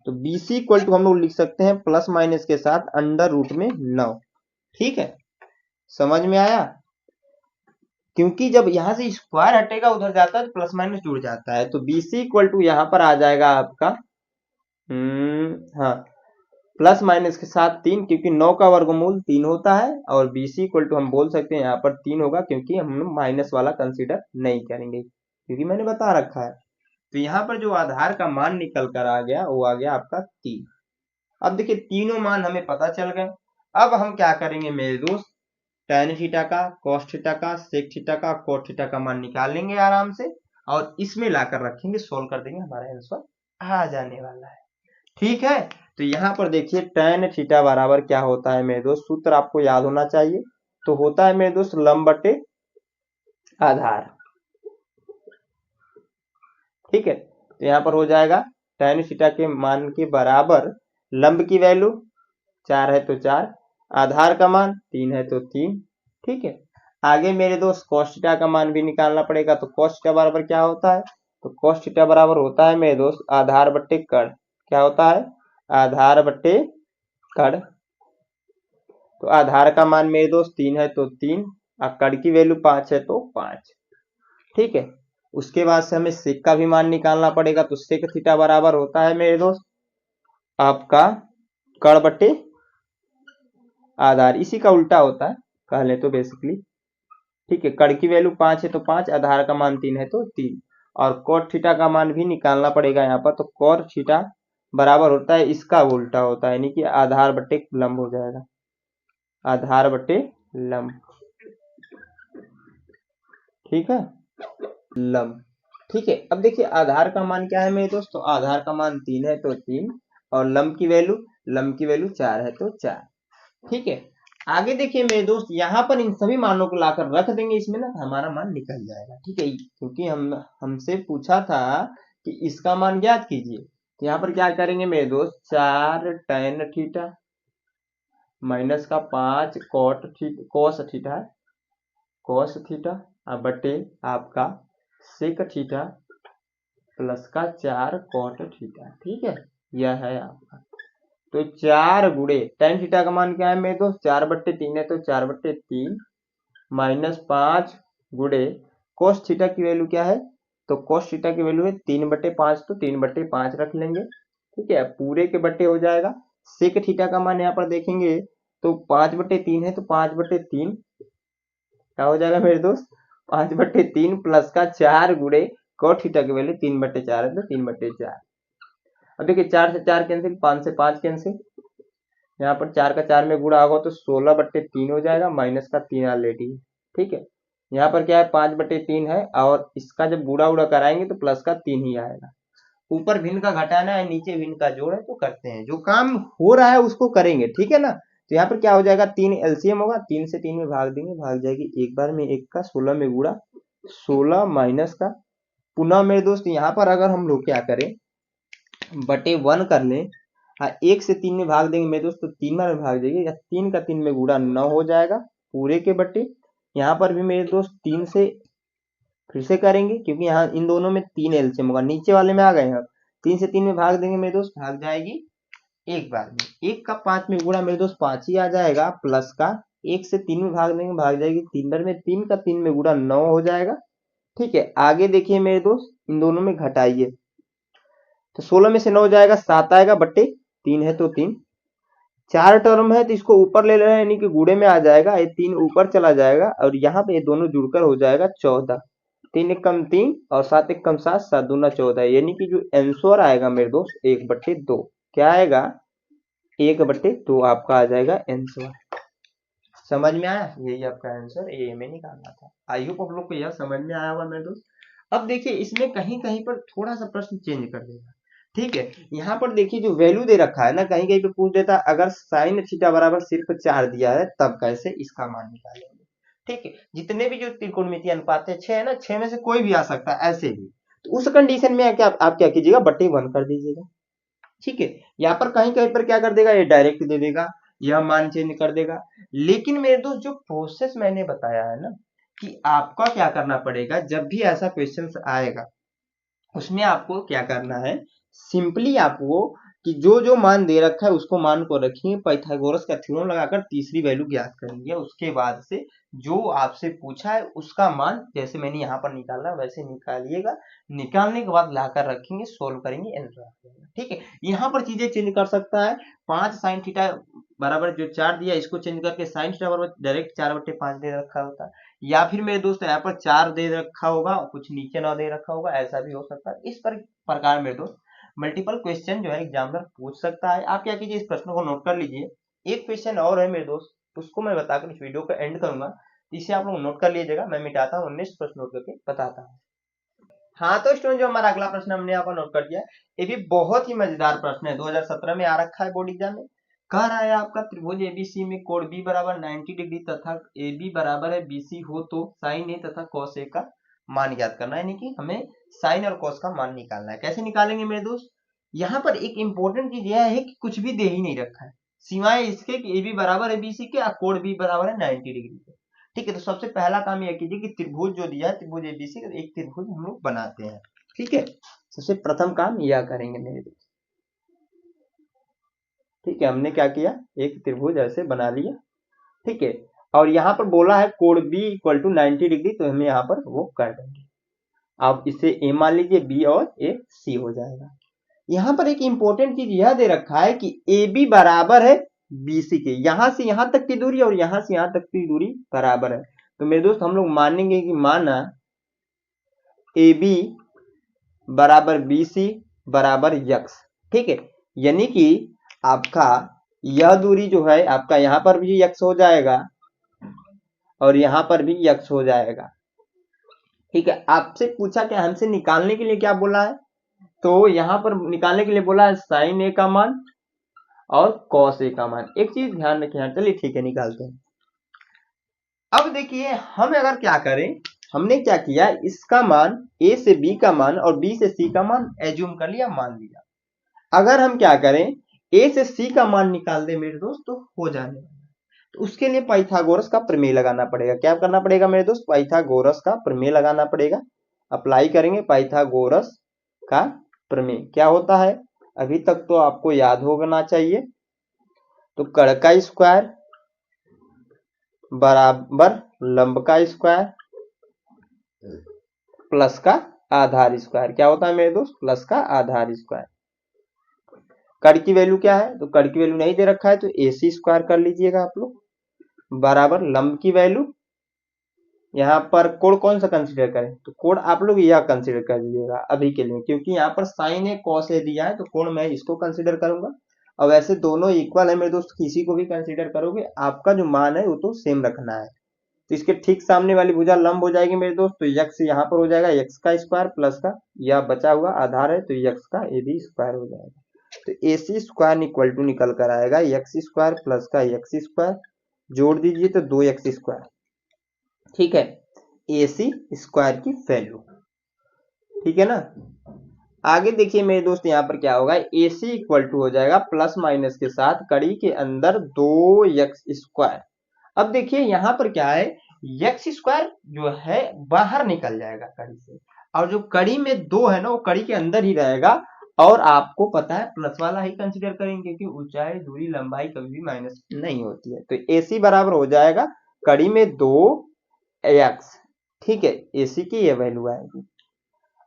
तो बीसी इक्वल टू हम लोग लिख सकते हैं प्लस माइनस के साथ अंडर रूट में 9। ठीक है, समझ में आया। क्योंकि जब यहां से स्क्वायर हटेगा उधर जाता है तो प्लस माइनस जुड़ जाता है, तो बीसी इक्वल टू यहां पर आ जाएगा आपका हाँ प्लस माइनस के साथ 3, क्योंकि 9 का वर्गमूल 3 होता है, और बीसी इक्वल टू हम बोल सकते हैं यहाँ पर 3 होगा, क्योंकि हम माइनस वाला कंसीडर नहीं करेंगे, क्योंकि मैंने बता रखा है। तो यहाँ पर जो आधार का मान निकल कर आ गया वो आ गया आपका 3। अब देखिए तीनों मान हमें पता चल गए। अब हम क्या करेंगे मेरे दोस्त, tan थीटा का, cos थीटा का, sec थीटा का, cot थीटा का मान निकाल लेंगे आराम से, और इसमें लाकर रखेंगे, सोल्व कर देंगे, हमारा आंसर आ जाने वाला है। ठीक है, तो यहाँ पर देखिए tan थीटा बराबर क्या होता है मेरे दोस्त, सूत्र आपको याद होना चाहिए, तो होता है मेरे दोस्त लंब बटे आधार। ठीक है, तो यहाँ पर हो जाएगा tan थीटा के मान के बराबर लंब की वैल्यू 4 है तो 4, आधार का मान 3 है तो 3। ठीक है, आगे मेरे दोस्त cos थीटा का मान भी निकालना पड़ेगा, तो cos थीटा बराबर क्या होता है, तो cos थीटा बराबर होता है मेरे दोस्त आधार बट्टे कर्ण। क्या होता है, आधार बट्टे कर्ण। तो आधार का मान मेरे दोस्त 3 है तो 3, और कर्ण की वैल्यू 5 है तो 5। ठीक है, उसके बाद से हमें सेक का भी मान निकालना पड़ेगा, तो सेक थीटा बराबर होता है मेरे दोस्त आपका कर्ण बट्टे आधार, इसी का उल्टा होता है कह ले तो बेसिकली। ठीक है, कर्ण की वैल्यू 5 है तो 5, आधार का मान 3 है तो 3, और कोट थीटा का मान भी निकालना पड़ेगा यहाँ पर, तो कोट थीटा बराबर होता है इसका उल्टा होता है, यानी कि आधार बट्टे लंब हो जाएगा, आधार बट्टे लंब। ठीक है, लंब। ठीक है, अब देखिए आधार का मान क्या है मेरे दोस्त, तो आधार का मान 3 है तो 3, और लंब की वैल्यू 4 है तो 4। ठीक है, आगे देखिए मेरे दोस्त, यहाँ पर इन सभी मानों को लाकर रख देंगे इसमें ना, हमारा मान निकल जाएगा। ठीक है, क्योंकि हमसे पूछा था कि इसका मान ज्ञात कीजिए, तो यहाँ पर क्या करेंगे मेरे दोस्त, 4 tan थीटा माइनस का 5 कॉस थीटा बटे आपका सेक थीटा प्लस का 4 कॉट थीटा। ठीक है, यह है आपका। तो 4 गुणे tan थीटा का मान क्या है मेरे दोस्त, 4/3 है तो 4/3 माइनस 5 गुणे cos थीटा की वैल्यू क्या है, तो cos थीटा की वैल्यू है 3/5, तो 3/5 रख लेंगे। ठीक है, पूरे के बट्टे हो जाएगा। सेक थीटा का मान यहाँ पर देखेंगे तो 5/3 है तो 5/3 क्या हो जाएगा मेरे दोस्त, 5/3 प्लस का 4 गुणे cot थीटा की वैल्यू 3/4 है तो 3/4। अब देखिए 4 से 4 कैंसिल, 5 से 5 कैंसिल, यहाँ पर 4 का 4 में गुणा होगा तो 16/3 हो जाएगा, माइनस का 3 ऑलरेडी है। ठीक है, यहाँ पर क्या है 5/3 है, और इसका जब गुणा उड़ा कराएंगे तो प्लस का 3 ही आएगा। ऊपर भिन्न का घटाना है, नीचे भिन्न का जोड़ है, तो करते हैं, जो काम हो रहा है उसको करेंगे। ठीक है ना, तो यहाँ पर क्या हो जाएगा, 3 एलसीएम होगा, 3 से 3 में भाग देंगे, भाग जाएगी एक बार में 1 का, 16 में गुणा 16 माइनस का, पुनः मेरे दोस्त यहाँ पर अगर हम लोग क्या करें, बटे 1 कर लें, हाँ 1 से 3 में भाग देंगे मेरे दोस्त, तो 3 बार में भाग देंगे, या 3 का 3 में गुणा 9 हो जाएगा पूरे के बटे। यहाँ पर भी मेरे दोस्त 3 से फिर से करेंगे, क्योंकि यहाँ इन दोनों में 3 एलसीएम होगा, नीचे वाले में आ गए हैं। 3 से 3 में भाग देंगे मेरे दोस्त, भाग जाएगी एक बार में, 1 का 5 में गुणा मेरे दोस्त 5 ही आ जाएगा, प्लस का 1 से 3 में भाग देंगे, भाग जाएगी 3 बार में, 3 का 3 में गुणा 9 हो जाएगा। ठीक है, आगे देखिए मेरे दोस्त, इन दोनों में घटाइए, तो 16 में से 9 जाएगा, 7 आएगा, बट्टे 3 है तो 3, 4 टर्म है तो इसको ऊपर ले रहे हैं, यानी कि गुणे में आ जाएगा, ये 3 ऊपर चला जाएगा, और यहाँ पे ये दोनों जुड़कर हो जाएगा 14, 3 एक कम 3 और 7 एक कम 7, 7 दूना 14, यानी कि जो आंसर आएगा मेरे दोस्त 1/2, क्या आएगा 1/2 आपका आ जाएगा आंसर। समझ में आया, यही आपका आंसर ए में निकालना था। आई होप आप लोग को यह समझ में आया होगा मेरे दोस्त। अब देखिए इसमें कहीं कहीं पर थोड़ा सा प्रश्न चेंज कर देगा। ठीक है, यहाँ पर देखिए जो वैल्यू दे रखा है ना, कहीं कहीं पे पूछ देता है अगर साइन थीटा बराबर सिर्फ 4 दिया है तब कैसे इसका मान निकालेंगे। ठीक है, जितने भी जो त्रिकोणमिति अनुपात है 6 है ना, 6 में से कोई भी आ सकता है ऐसे भी, तो उस कंडीशन में क्या आप क्या कीजिएगा, बट्टे 1 कर दीजिएगा। ठीक है, यहाँ पर कहीं कहीं पर क्या कर देगा, ये डायरेक्ट दे देगा, यह मान चेंज कर देगा। लेकिन मेरे दोस्त जो प्रोसेस मैंने बताया है ना, कि आपका क्या करना पड़ेगा, जब भी ऐसा क्वेश्चन आएगा उसमें आपको क्या करना है, सिंपली आपको कि जो जो मान दे रखा है उसको मान को रखिए, पाइथागोरस का थ्योरम लगाकर तीसरी वैल्यू ज्ञात करेंगे, उसके बाद से जो आपसे पूछा है उसका मान जैसे मैंने यहाँ पर निकाला वैसे निकालिएगा, निकालने के बाद लाकर रखेंगे, सोल्व करेंगे, आंसर आ जाएगा। ठीक है, यहाँ पर चीजें चेंज कर सकता है, 5 साइन थीटा बराबर जो 4 दिया इसको चेंज करके साइन थीटा बराबर डायरेक्ट 4/5 दे रखा होता है, या फिर मेरे दोस्त यहाँ पर 4 दे रखा होगा, कुछ नीचे ना दे रखा होगा, ऐसा भी हो सकता है। इस प्रकार मेरे दोस्त मल्टीपल क्वेश्चन जो है एग्जामिनर पूछ सकता है। आप क्या कीजिए, इस प्रश्न को नोट कर लीजिए। एक क्वेश्चन और है मेरे दोस्त, उसको मैं बताकर इस वीडियो को एंड करूंगा, इसे आप लोग नोट कर लीजिएगा, मैं मिटाता हूँ, नेक्स्ट प्रश्न नोट करके बताता हूँ। हाँ तो स्टूडेंट, जो हमारा अगला प्रश्न हमने यहाँ पर नोट कर दिया, ये भी बहुत ही मजेदार प्रश्न है, 2017 में आ रखा है बोर्ड एग्जाम में। कह रहा है आपका त्रिभुज एबीसी में कोण बी बराबर 90 डिग्री तथा ए बी बराबर है बीसी हो तो साइन ए तथा कॉस ए का मान ज्ञात करना है, यानी कि हमें साइन और कॉस का मान निकालना है। कैसे निकालेंगे मेरे दोस्त, यहाँ पर एक इंपॉर्टेंट चीज यह है कि कुछ भी दे ही नहीं रखा है, सिवाय इसके कि ए बी बराबर है बीसी के और कोण बी बराबर है 90 डिग्री के। ठीक है, तो सबसे पहला काम यह कीजिए कि त्रिभुज जो दिया है त्रिभुज एबीसी, एक त्रिभुज हम लोग बनाते हैं। ठीक है, सबसे प्रथम काम यह करेंगे मेरे दोस्त। ठीक है, हमने क्या किया, एक त्रिभुज ऐसे बना लिया। ठीक है, और यहाँ पर बोला है कोण बी इक्वल टू 90 डिग्री, तो हम यहाँ पर वो कर देंगे। आप इसे ए मान लीजिए, बी और ए सी हो जाएगा। यहाँ पर एक इंपॉर्टेंट चीज यह दे रखा है कि ए बी बराबर है बीसी के, यहां से यहां तक की दूरी और यहां से यहां तक की दूरी बराबर है, तो मेरे दोस्त हम लोग मानेंगे कि माना ए बी बराबर बीसी बराबर यक्स। ठीक है, यानी कि आपका यह दूरी जो है आपका यहाँ पर भी यक्स हो जाएगा और यहाँ पर भी यक्स हो जाएगा। ठीक है, आपसे पूछा कि हमसे निकालने के लिए क्या बोला है, तो यहाँ पर निकालने के लिए बोला है साइन ए का मान और कॉस ए का मान। एक चीज ध्यान रखिए यहाँ, चलिए ठीक है निकालते हैं। अब देखिए हम अगर क्या करें, हमने क्या किया, इसका मान ए से बी का मान और बी से सी का मान एज्यूम कर लिया, मान लिया। अगर हम क्या करें, ए से सी का मान निकाल दे मेरे दोस्त, तो हो जाने वाला। तो उसके लिए पाइथागोरस का प्रमेय लगाना पड़ेगा। क्या करना पड़ेगा मेरे दोस्त, पाइथागोरस का प्रमेय लगाना पड़ेगा। अप्लाई करेंगे पाइथागोरस का प्रमेय। क्या होता है, अभी तक तो आपको याद होना चाहिए। तो कड़ का स्क्वायर बराबर लंब का स्क्वायर प्लस का आधार स्क्वायर। क्या होता है मेरे दोस्त, प्लस का आधार स्क्वायर। कड़ की वैल्यू क्या है, तो कड़ की वैल्यू नहीं दे रखा है तो AC स्क्वायर कर लीजिएगा आप लोग, बराबर लंब की वैल्यू। यहाँ पर कोण कौन सा कंसीडर करें, तो कोण आप लोग यह कंसीडर कर लीजिएगा अभी के लिए, क्योंकि यहाँ पर साइन ए कॉस ए दिया है तो कोण मैं इसको कंसीडर करूंगा। और वैसे दोनों इक्वल है मेरे दोस्त, किसी को भी कंसीडर करोगे, आपका जो मान है वो तो सेम रखना है। तो इसके ठीक सामने वाली भुजा लंब हो जाएगी मेरे दोस्त, तो यक्स यहाँ पर हो जाएगा यक्स का स्क्वायर प्लस का, यह बचा हुआ आधार है तो यक्स का ए बी स्क्वायर हो जाएगा। तो AC स्क्वायर इक्वल टू निकल कर आएगा यक्स स्क्वायर प्लस का यक्स स्क्वायर, जोड़ दीजिए तो 2x स्क्वायर। ठीक है, AC स्क्वायर की वैल्यू, ठीक है ना। आगे देखिए मेरे दोस्त यहाँ पर क्या होगा, AC इक्वल टू हो जाएगा प्लस माइनस के साथ कड़ी के अंदर 2x स्क्वायर। अब देखिए यहाँ पर क्या है, x स्क्वायर जो है बाहर निकल जाएगा कड़ी से, और जो कड़ी में 2 है ना वो कड़ी के अंदर ही रहेगा। और आपको पता है प्लस वाला ही कंसीडर करेंगे क्योंकि ऊंचाई दूरी लंबाई कभी भी माइनस नहीं होती है। तो AC बराबर हो जाएगा कड़ी में 2x। ठीक है, AC की ये वैल्यू आएगी।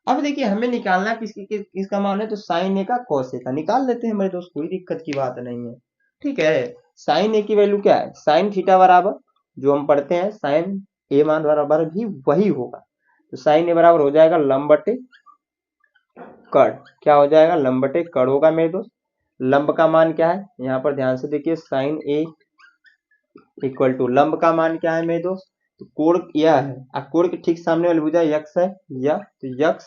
अब देखिए हमें निकालना किसका मान है, तो साइन ए का कॉस ए का निकाल लेते हैं मेरे दोस्त, कोई दिक्कत की बात नहीं है। ठीक है, साइन ए की वैल्यू क्या है, साइन थीटा बराबर जो हम पढ़ते हैं साइन ए मान बराबर भी वही होगा। तो साइन ए बराबर हो जाएगा लंब बटे कड़। क्या हो जाएगा, लंब बटे कड़ होगा मेरे दोस्त। लंब का मान क्या है, यहाँ पर ध्यान से देखिए, साइन ए इक्वल टू लंब का मान क्या है मेरे दोस्त, तो कोण यह है, अब कोण के ठीक सामने वाली भुजा यक्स है, यह तो यक्स,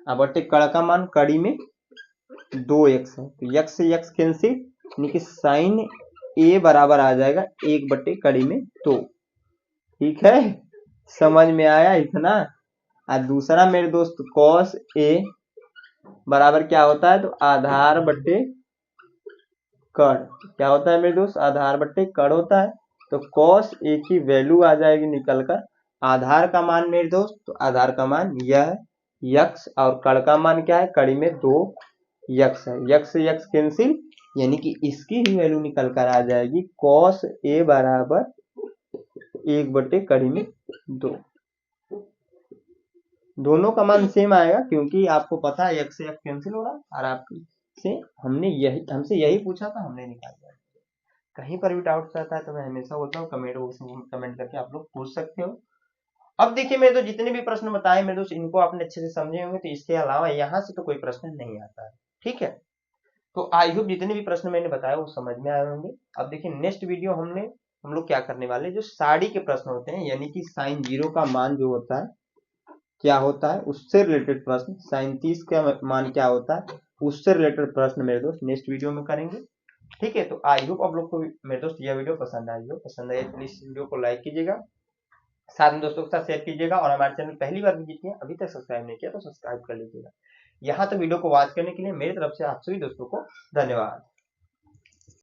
अब बटे कड़ का मान कड़ी में 2x है तो यक्स से यक्स कैंसिल, यानी कि साइन ए बराबर आ जाएगा 1 बटे कड़ी में 2। ठीक है, समझ में आया इतना। और दूसरा मेरे दोस्त कॉस ए बराबर क्या होता है, तो आधार बटे कड़। क्या होता है मेरे दोस्त, आधार बटे कड़ होता है। तो कॉस ए की वैल्यू आ जाएगी निकल कर, आधार का मान मेरे दोस्त, तो आधार का मान यह है यक्स, और कड़ का मान क्या है, कड़ी में 2 यक्स है, यक्स से यक्स कैंसिल, यानी कि इसकी ही वैल्यू निकल कर आ जाएगी कॉस ए बराबर 1 बटे कड़ी में 2। दोनों का मान सेम आएगा क्योंकि आपको पता है यक्स से यक्स कैंसिल हो रहा है, और आपसे हमसे यही पूछा था, हमने निकाल दिया। कहीं पर भी डाउट रहता है तो मैं हमेशा बोलता हूँ कमेंट बॉक्स में कमेंट करके आप लोग पूछ सकते हो। अब देखिए मेरे तो जितने भी प्रश्न बताए मेरे दोस्त, इनको आपने अच्छे से समझे होंगे, तो इसके अलावा यहाँ से तो कोई प्रश्न नहीं आता है। ठीक है, तो आई होप जितने भी प्रश्न मैंने बताया वो समझ में आए होंगे। अब देखिए नेक्स्ट वीडियो हम लोग क्या करने वाले, जो साड़ी के प्रश्न होते हैं, यानी कि साइन 0 का मान जो होता है क्या होता है उससे रिलेटेड प्रश्न, साइन 30 का मान क्या होता है उससे रिलेटेड प्रश्न मेरे दोस्त नेक्स्ट वीडियो में करेंगे। ठीक है, तो आई होप आप लोग को मेरे दोस्त यह वीडियो पसंद आई हो, पसंद आए तो इस वीडियो को लाइक कीजिएगा, साथ में दोस्तों के साथ शेयर कीजिएगा, और हमारे चैनल पहली बार विजिट किया अभी तक सब्सक्राइब नहीं किया तो सब्सक्राइब कर लीजिएगा। यहाँ तक वीडियो को वॉच करने के लिए मेरी तरफ से आप सभी दोस्तों को धन्यवाद।